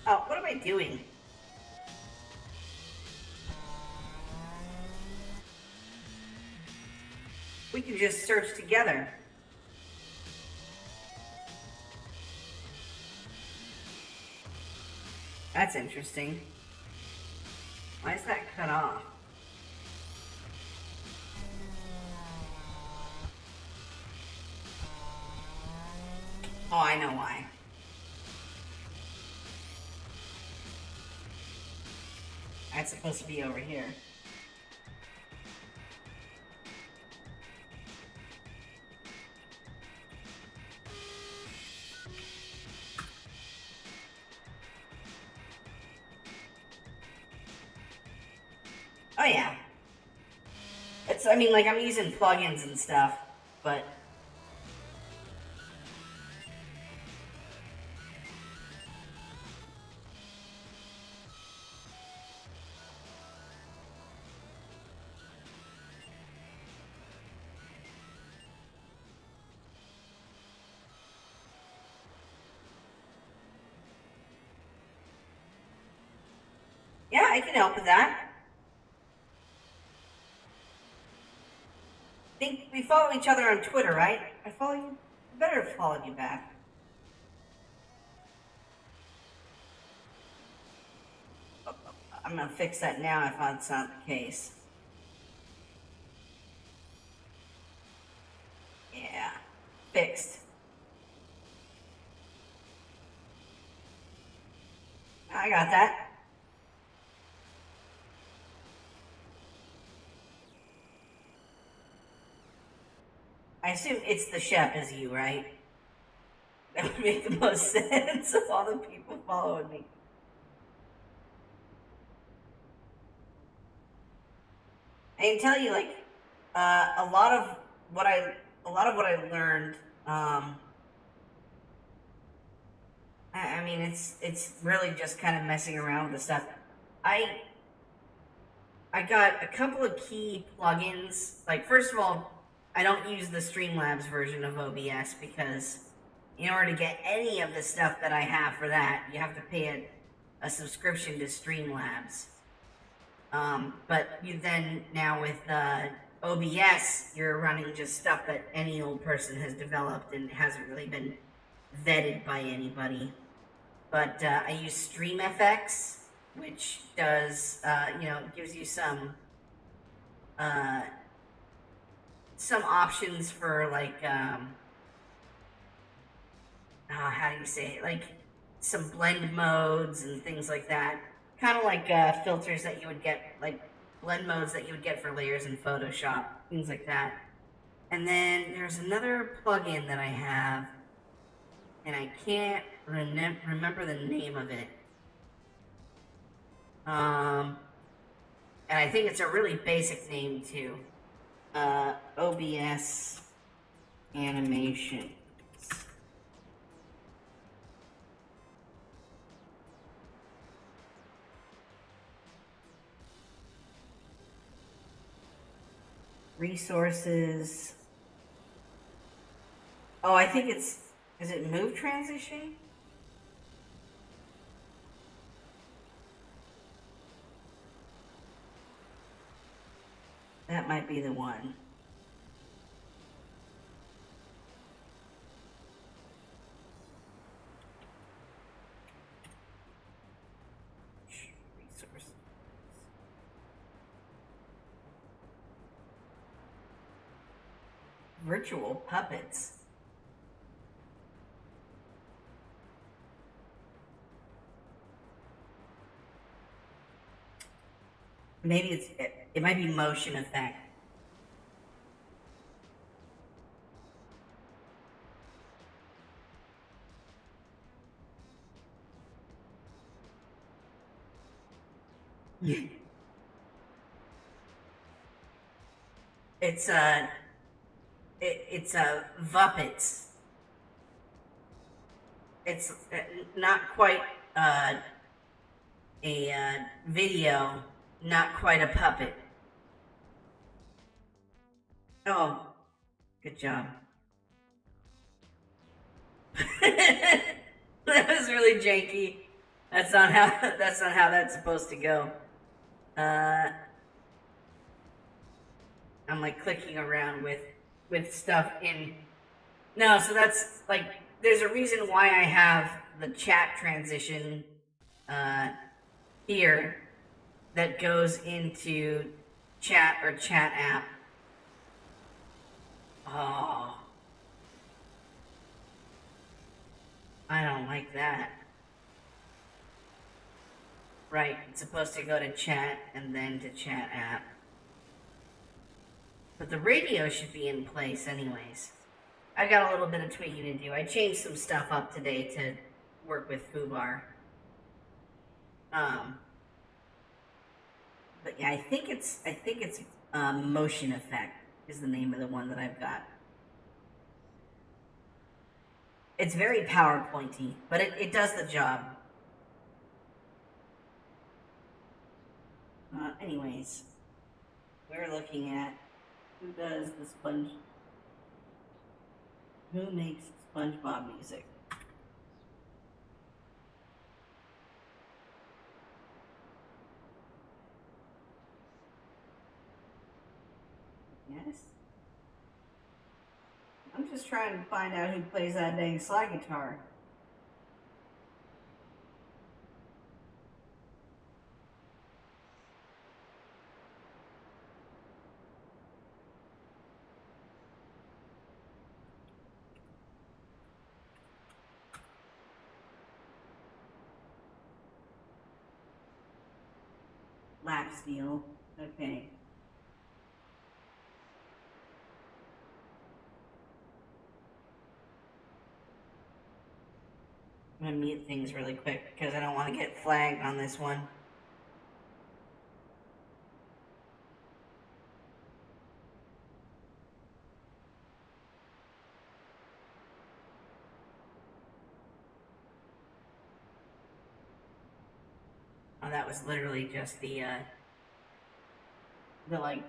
Oh, what am I doing? We can just search together. That's interesting. Why is that cut off? Oh, I know why. That's supposed to be over here. Oh yeah. I mean, like, I'm using plugins and stuff, but... Yeah, I can help with that. I think we follow each other on Twitter, right? I follow you. I better have followed you back. I'm gonna fix that now if that's not the case. Yeah, fixed. I got that. I assume it's the Shep as you, right? That would make the most sense of all the people following me. I can tell you, like, a lot of what I learned. I mean, it's really just kind of messing around with the stuff. I I got a couple of key plugins. Like, first of all, I don't use the Streamlabs version of OBS because in order to get any of the stuff that I have for that, you have to pay a subscription to Streamlabs. But you then, now with OBS, you're running just stuff that any old person has developed and hasn't really been vetted by anybody. But I use StreamFX, which does, gives you some options for, like, how do you say it? Like, some blend modes and things like that. Kind of like filters that you would get, like blend modes that you would get for layers in Photoshop, things like that. And then there's another plugin that I have, and I can't remember the name of it. And I think it's a really basic name too. OBS animation. Resources. Oh, I think is it move transition? That might be the one. Resources. Virtual puppets. Maybe it might be motion effect. It's Vuppets. It's not quite a video, not quite a puppet. Oh, good job. That was really janky. That's not how that's supposed to go. I'm like clicking around with stuff in. No, so that's like there's a reason why I have the chat transition here that goes into chat or chat app. Oh, I don't like that. Right, it's supposed to go to chat and then to chat app. But the radio should be in place anyways. I got a little bit of tweaking to do. I changed some stuff up today to work with Fubar. But yeah, I think it's motion effect is the name of the one that I've got. It's very PowerPointy, but it does the job. Anyways, we're looking at who does the who makes SpongeBob music. Yes. I'm just trying to find out who plays that dang slide guitar. Lap steel. Okay. I'm gonna mute things really quick because I don't want to get flagged on this one. Oh, that was literally just the like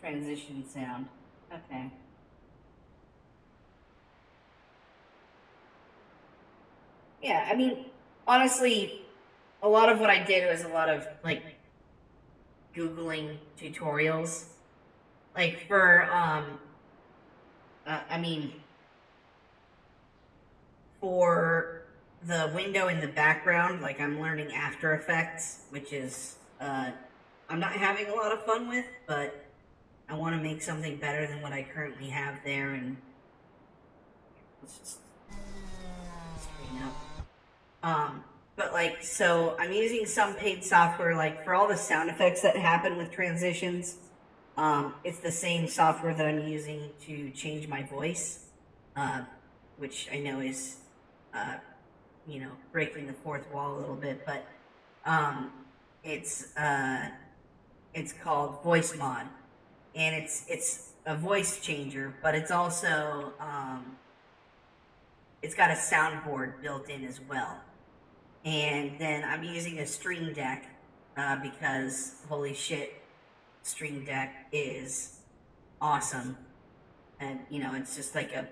transition sound. Okay. Yeah, I mean, honestly, a lot of what I did was a lot of like Googling tutorials. Like for I mean, for the window in the background, like I'm learning After Effects, which is I'm not having a lot of fun with, but I want to make something better than what I currently have there, and let's just straighten up. But like, so I'm using some paid software, like for all the sound effects that happen with transitions. It's the same software that I'm using to change my voice, which I know is breaking the fourth wall a little bit, but it's called Voice Mod, and it's a voice changer, but it's also it's got a soundboard built in as well. And then I'm using a Stream Deck because holy shit, Stream Deck is awesome. And it's just like a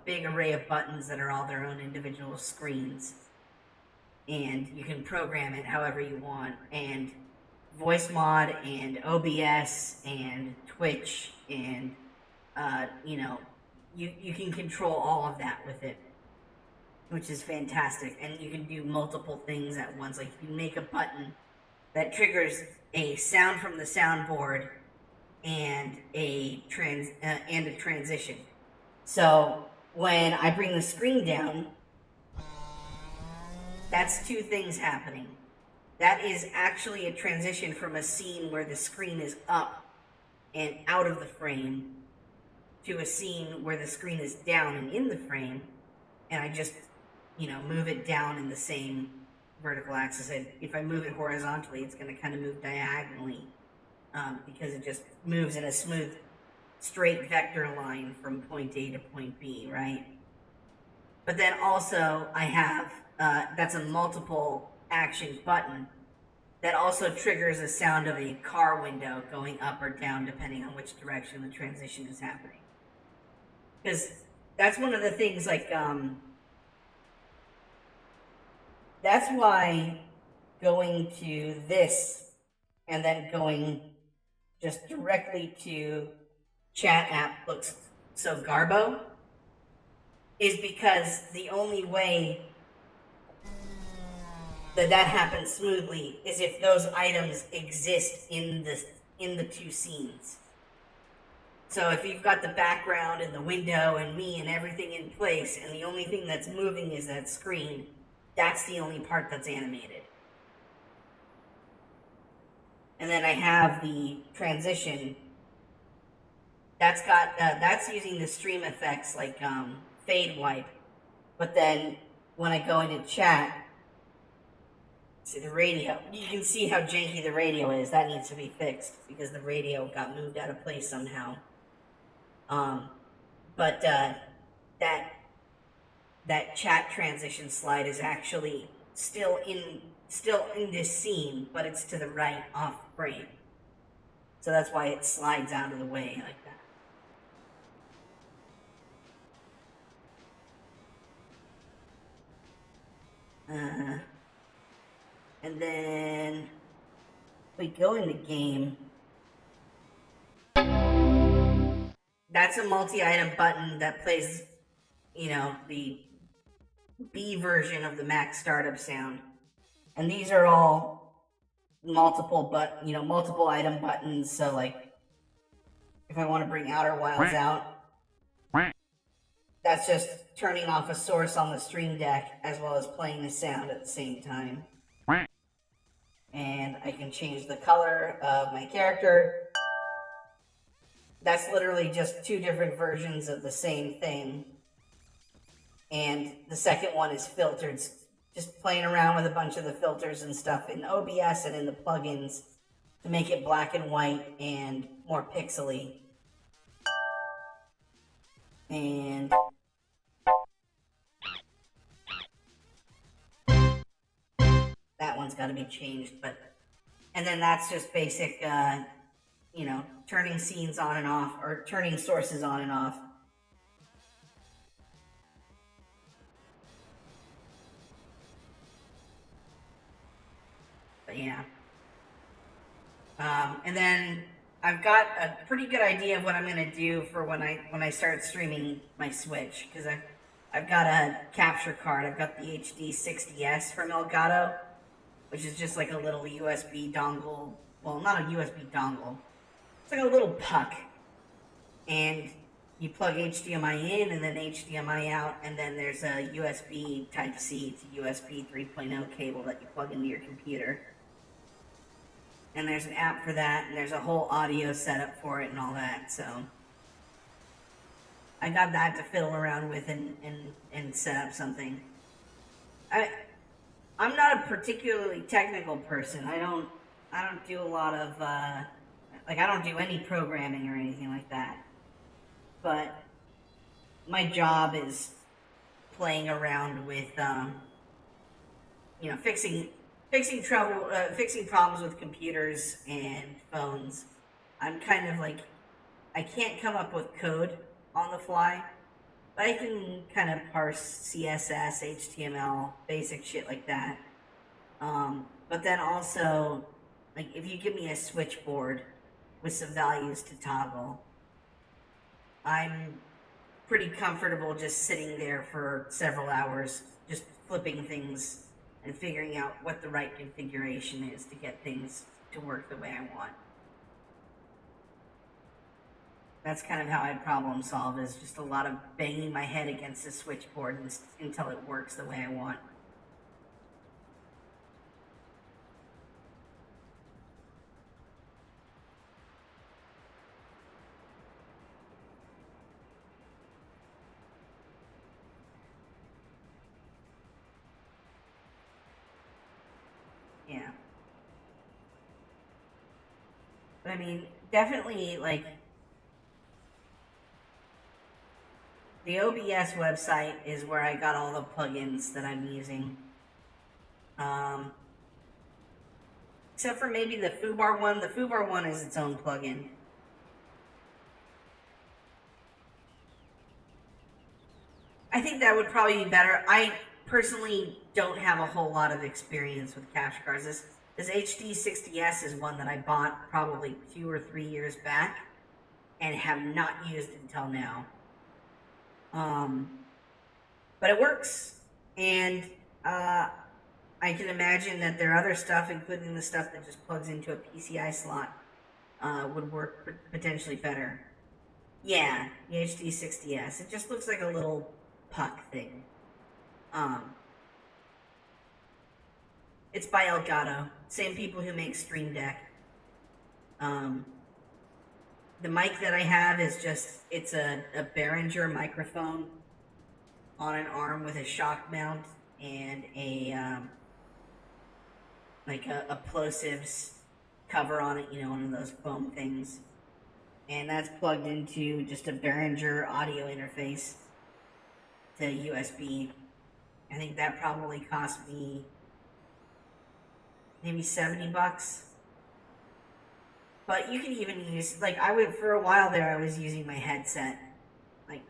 big array of buttons that are all their own individual screens, and you can program it however you want. And Voice Mod and OBS and Twitch and you can control all of that with it, which is fantastic. And you can do multiple things at once. Like you can make a button that triggers a sound from the soundboard and a transition. So when I bring the screen down, that's two things happening. That is actually a transition from a scene where the screen is up and out of the frame to a scene where the screen is down and in the frame, and I just move it down in the same vertical axis. And if I move it horizontally, it's going to kind of move diagonally because it just moves in a smooth, straight vector line from point A to point B, right? But then also I have, that's a multiple action button that also triggers a sound of a car window going up or down depending on which direction the transition is happening. Because that's one of the things, like, that's why going to this and then going just directly to chat app looks so garbo, is because the only way that happens smoothly is if those items exist in the two scenes. So if you've got the background and the window and me and everything in place, and the only thing that's moving is that screen, that's the only part that's animated. And then I have the transition. That's using the stream effects like fade wipe. But then when I go into chat, see the radio, you can see how janky the radio is. That needs to be fixed because the radio got moved out of place somehow. But that chat transition slide is actually still in this scene, but it's to the right off frame. So that's why it slides out of the way like that. And then we go into game. That's a multi-item button that plays, the B version of the Mac startup sound. And these are all multiple item buttons. So like, if I want to bring Outer Wilds out, that's just turning off a source on the Stream Deck as well as playing the sound at the same time. And I can change the color of my character. That's literally just two different versions of the same thing. And the second one is filtered. Just playing around with a bunch of the filters and stuff in OBS and in the plugins to make it black and white and more pixely. And that one's got to be changed, and then that's just basic, turning scenes on and off, or turning sources on and off. But yeah. And then I've got a pretty good idea of what I'm gonna do for when I start streaming my Switch, because I've got a capture card. I've got the HD60S from Elgato, which is just like a little USB dongle. Well, not a USB dongle. It's like a little puck. And you plug HDMI in and then HDMI out, and then there's a USB Type-C to USB 3.0 cable that you plug into your computer. And there's an app for that, and there's a whole audio setup for it and all that, so I got that to fiddle around with and set up something. I'm not a particularly technical person. I don't do a lot of like I don't do any programming or anything like that. But my job is playing around with fixing problems with computers and phones. I'm kind of like I can't come up with code on the fly, but I can kind of parse CSS, HTML, basic shit like that. But then also, like if you give me a switchboard with some values to toggle, I'm pretty comfortable just sitting there for several hours, just flipping things and figuring out what the right configuration is to get things to work the way I want. That's kind of how I problem solve, is just a lot of banging my head against the switchboard until it works the way I want. Yeah. But I mean, definitely, like, the OBS website is where I got all the plugins that I'm using. Except for maybe the Foobar one. The Foobar one is its own plugin. I think that would probably be better. I personally don't have a whole lot of experience with cash cards. This HD60S is one that I bought probably 2 or 3 years back and have not used until now. But it works, and I can imagine that their other stuff, including the stuff that just plugs into a PCI slot, would work potentially better. Yeah, the HD60S. It just looks like a little puck thing. It's by Elgato, same people who make Stream Deck. The mic that I have is it's a Behringer microphone on an arm with a shock mount and a plosives cover on it, one of those foam things. And that's plugged into just a Behringer audio interface to USB. I think that probably cost me maybe $70. But you can even use, for a while there, I was using my headset. Like,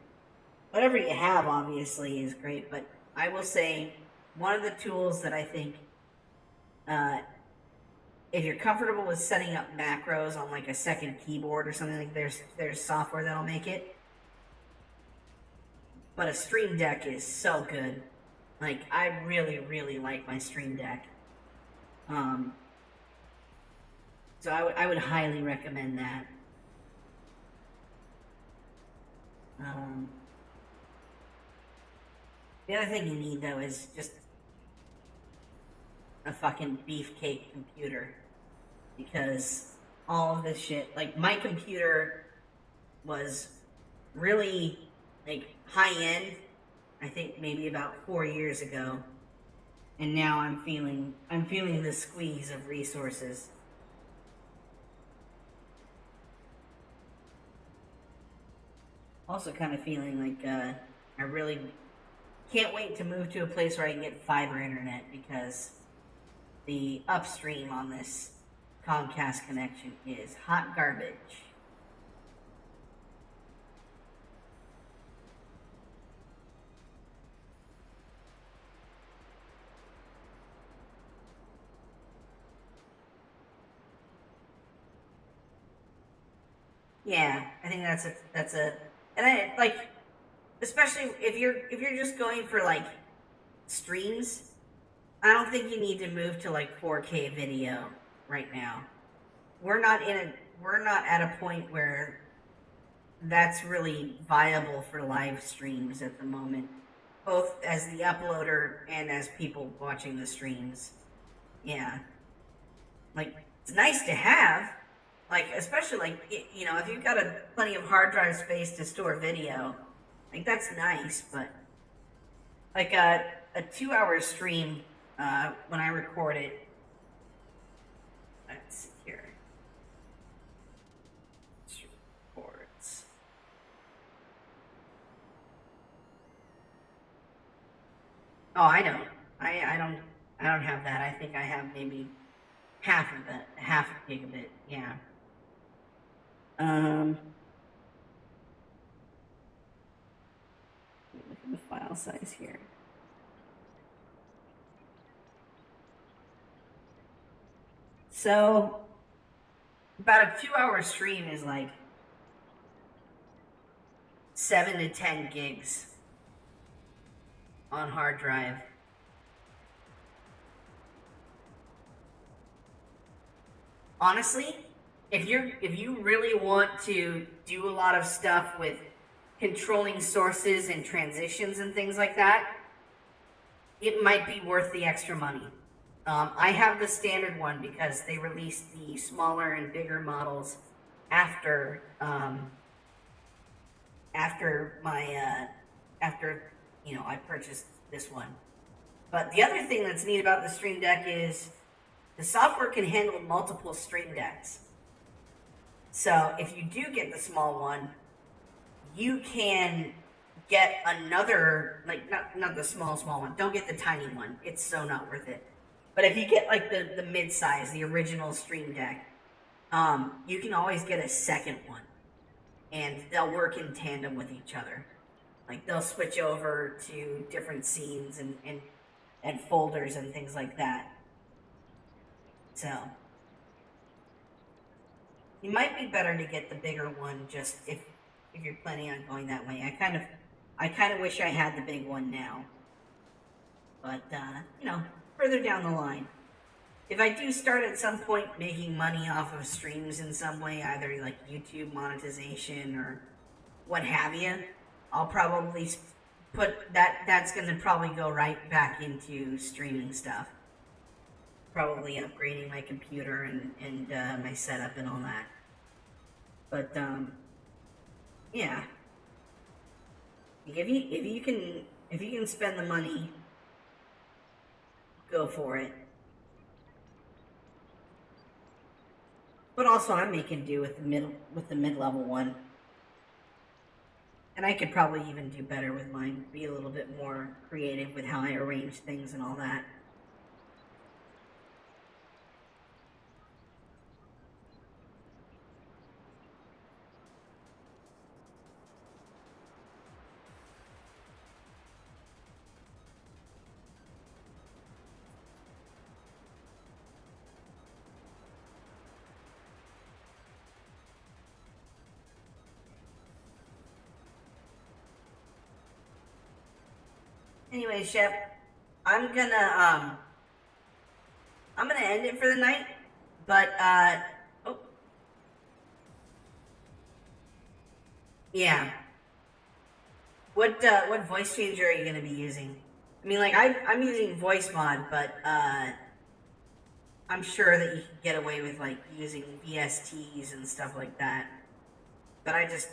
whatever you have, obviously, is great. But I will say, one of the tools that I think, if you're comfortable with setting up macros on, like, a second keyboard or something, like, there's software that'll make it. But a Stream Deck is so good. Like, I really, really like my Stream Deck. So I would highly recommend that. The other thing you need, though, is just a fucking beefcake computer. Because all of this shit, like, my computer was really, like, high-end, I think maybe about 4 years ago. And now I'm feeling the squeeze of resources. Also kind of feeling like I really can't wait to move to a place where I can get fiber internet, because the upstream on this Comcast connection is hot garbage. Yeah, I think that's a and I like, especially if you're just going for like streams, I don't think you need to move to like 4K video right now. We're not at a point where that's really viable for live streams at the moment, both as the uploader and as people watching the streams. Yeah. Like, it's nice to have, like, especially like, if you've got plenty of hard drive space to store video, like, that's nice. But like, a 2-hour stream when I record it. Let's see here. Records. Oh, I don't. I don't have that. I think I have maybe half a gigabit. Yeah. Look at the file size here. So, about a 2-hour stream is like 7 to 10 gigs on hard drive. Honestly, if you really want to do a lot of stuff with controlling sources and transitions and things like that, it might be worth the extra money. I have the standard one because they released the smaller and bigger models after I purchased this one. But the other thing that's neat about the Stream Deck is the software can handle multiple Stream Decks. So if you do get the small one, you can get another, like not the small one. Don't get the tiny one. It's so not worth it. But if you get like the mid-size, the original Stream Deck, you can always get a second one. And they'll work in tandem with each other. Like they'll switch over to different scenes and folders and things like that. So it might be better to get the bigger one just if you're planning on going that way. I kind of wish I had the big one now. But further down the line, if I do start at some point making money off of streams in some way, either like YouTube monetization or what have you, I'll probably put that's going to probably go right back into streaming stuff. Probably upgrading my computer and my setup and all that. But yeah, if you can spend the money, go for it. But also, I'm making do with the mid-level one, and I could probably even do better with mine. Be a little bit more creative with how I arrange things and all that. Anyway, Shep, I'm gonna end it for the night. But yeah. What voice changer are you gonna be using? I mean, like I'm using VoiceMod, but I'm sure that you can get away with like using VSTs and stuff like that. But I just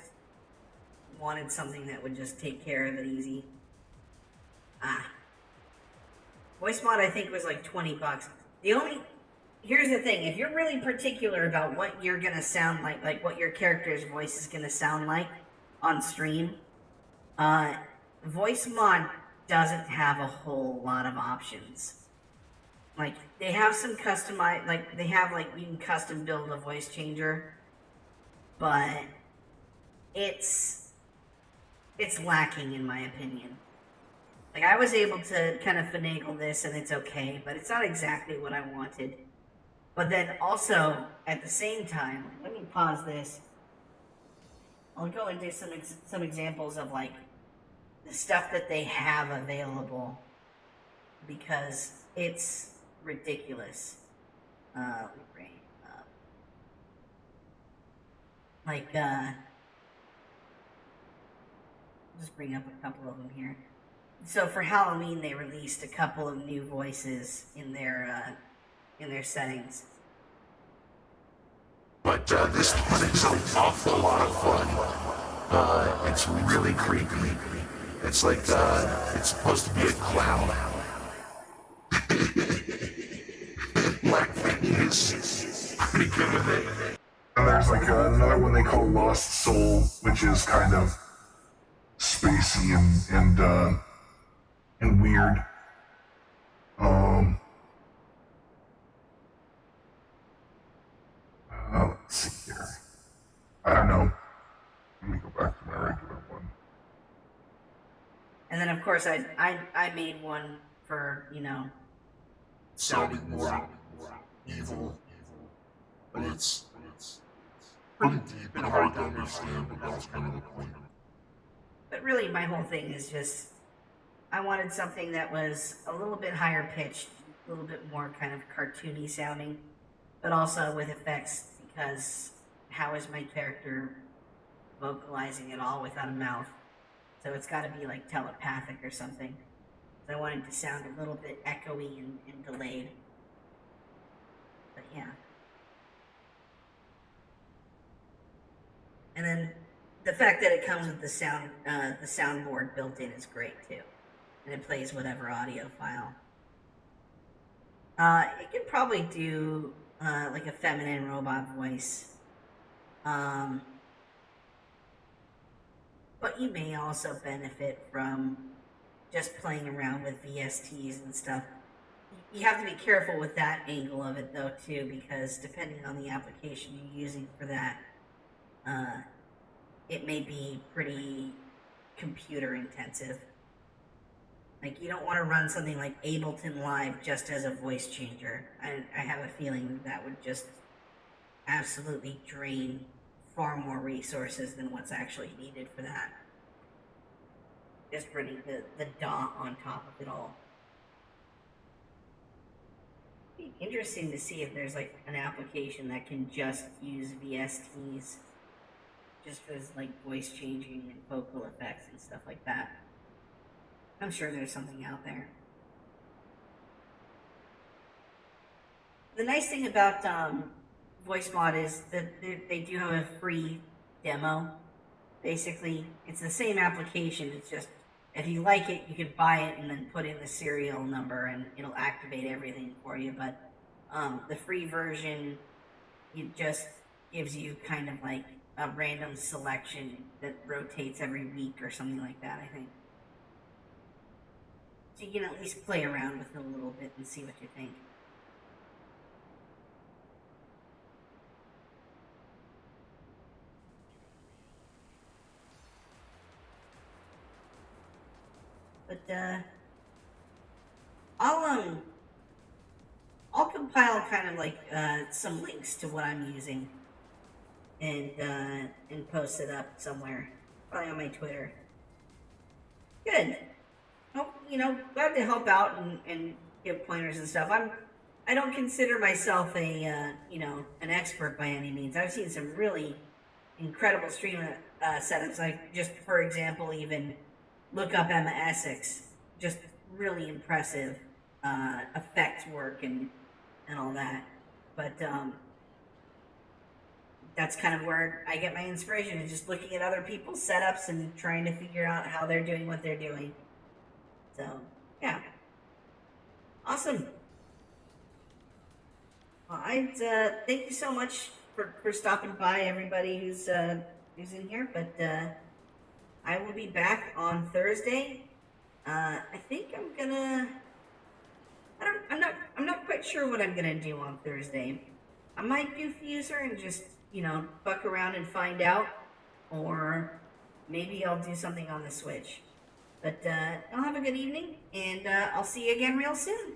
wanted something that would just take care of it easy. VoiceMod I think was like $20. Here's the thing, if you're really particular about what you're gonna sound like what your character's voice is gonna sound like on stream, VoiceMod doesn't have a whole lot of options. Like they have some customized, like they have like you can custom build a voice changer, but it's lacking in my opinion. Like, I was able to kind of finagle this, and it's okay, but it's not exactly what I wanted. But then also, at the same time, let me pause this. I'll go into some examples of, like, the stuff that they have available, because it's ridiculous. Let me bring it up. Like, just bring up a couple of them here. So for Halloween, they released a couple of new voices in their settings. But this one is an awful lot of fun. It's really creepy. It's like it's supposed to be a clown. is pretty good with it. And there's like another one they call Lost Soul, which is kind of spacey and weird. Let's see here. I don't know. Let me go back to my regular one. And then of course I made one for, you know, Sounding more evil, but it's pretty deep and hard to understand, but that was kind of the point. but really my whole thing is just I wanted something that was a little bit higher pitched, a little bit more kind of cartoony sounding, but also with effects, because how is my character vocalizing it all without a mouth? So it's got to be like telepathic or something. So I wanted to sound a little bit echoey and delayed. But yeah. And then the fact that it comes with the soundboard built in is great too, and it plays whatever audio file. It could probably do like a feminine robot voice, but you may also benefit from just playing around with VSTs and stuff. You have to be careful with that angle of it though too, because depending on the application you're using for that, it may be pretty computer intensive. Like, you don't want to run something like Ableton Live just as a voice changer. I have a feeling that would just absolutely drain far more resources than what's actually needed for that. Just running the DAW on top of it all. It'd be interesting to see if there's like an application that can just use VSTs just as like voice changing and vocal effects and stuff like that. I'm sure there's something out there. The nice thing about VoiceMod is that they do have a free demo. Basically, it's the same application. It's just, if you like it, you can buy it and then put in the serial number and it'll activate everything for you. But the free version, it just gives you kind of like a random selection that rotates every week or something like that, I think. So you can at least play around with it a little bit and see what you think. But I'll compile kind of like some links to what I'm using and post it up somewhere, probably on my Twitter. Good. Well, you know, glad to help out and give pointers and stuff. I don't consider myself a an expert by any means. I've seen some really incredible stream setups. Like, just for example, even look up Emma Essex. Just really impressive effects work and all that. But that's kind of where I get my inspiration, is just looking at other people's setups and trying to figure out how they're doing what they're doing. So, yeah. Awesome. Well, thank you so much for stopping by, everybody who's in here. But I will be back on Thursday. I think I'm not quite sure what I'm gonna do on Thursday. I might do Fuser and just, fuck around and find out, or maybe I'll do something on the Switch. But I'll have a good evening, and I'll see you again real soon.